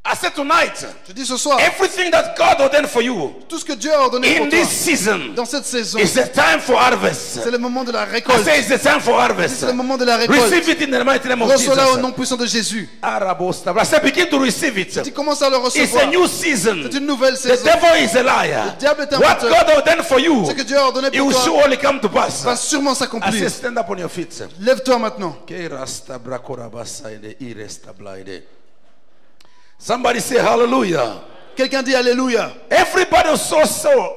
I said tonight, Je dis ce soir, everything that God ordained for you tout ce que Dieu a ordonné in pour toi this season dans cette saison, is the time for harvest. c'est le moment de la I récolte. say it's the time for harvest. C'est le moment de la récolte. Receive it in the mighty name of Reçois-la au Jesus. nom puissant de Jésus. I said begin to receive it. Tu commences à le It's a recevoir. new season. C'est une nouvelle The saison. devil is a liar. Le diable est un What menteur. God ordained for you, Ce que Dieu a ordonné it pour will toi surely come to pass. va sûrement I say s'accomplir. stand up on your feet. Lève-toi maintenant. Somebody say hallelujah. Quelqu'un dit Alléluia. Everybody saw Saul.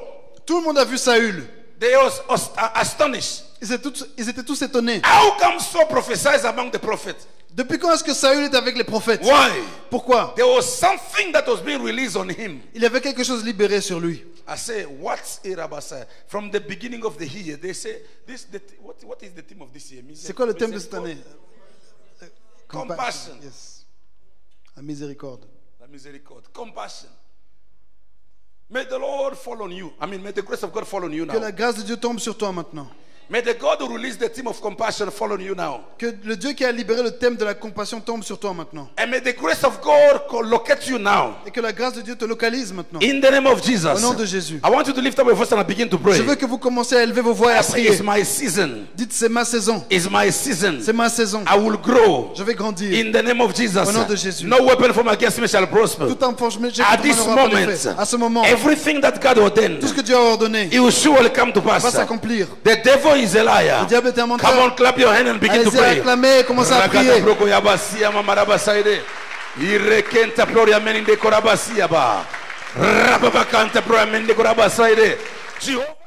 Tout le monde a vu Saül. They was astonished. Ils étaient tous étonnés. How come Saul prophesies among the prophets? Depuis quand est-ce que Saül est avec les prophètes? Why? Pourquoi? There was something that was being released on him. Il y avait quelque chose libéré sur lui. I say, what's Irabasa? From the beginning of the year, they say, what is the theme of this year? C'est quoi le thème de cette année? Compassion. Yes. La miséricorde. La miséricorde. Compassion. May the Lord fall on you. I mean, may the grace of God fall on you now. Que la grâce de Dieu tombe sur toi maintenant. May the God who released the theme of compassion fall on you now. Que le Dieu qui a libéré le thème de la compassion tombe sur toi maintenant. And may the grace of God locate you now. Et que la grâce de Dieu te localise maintenant. In the name of Jesus. Au nom de Jésus. I want you to lift up your voice and begin to pray. Je veux que vous commenciez à élever vos voix et à prier. It's my season. Dites, c'est ma saison. It's my season. C'est ma saison. I will grow. Je vais grandir. In the name of Jesus. Au nom de Jésus. No weapon formed against me shall prosper. Tout enfoncement At this moment, à ce moment, everything that God ordained, tout ce que Dieu a ordonné, it will surely come to pass. va s'accomplir. The devil is a liar. Le diable est un menteur. Come on, clap your hand and begin to Allez-y à pray. acclamer et commencez à prier. Irekenta gloria meninde korabasia ba. Rababa kanta gloria meninde korabasaide. Jehovah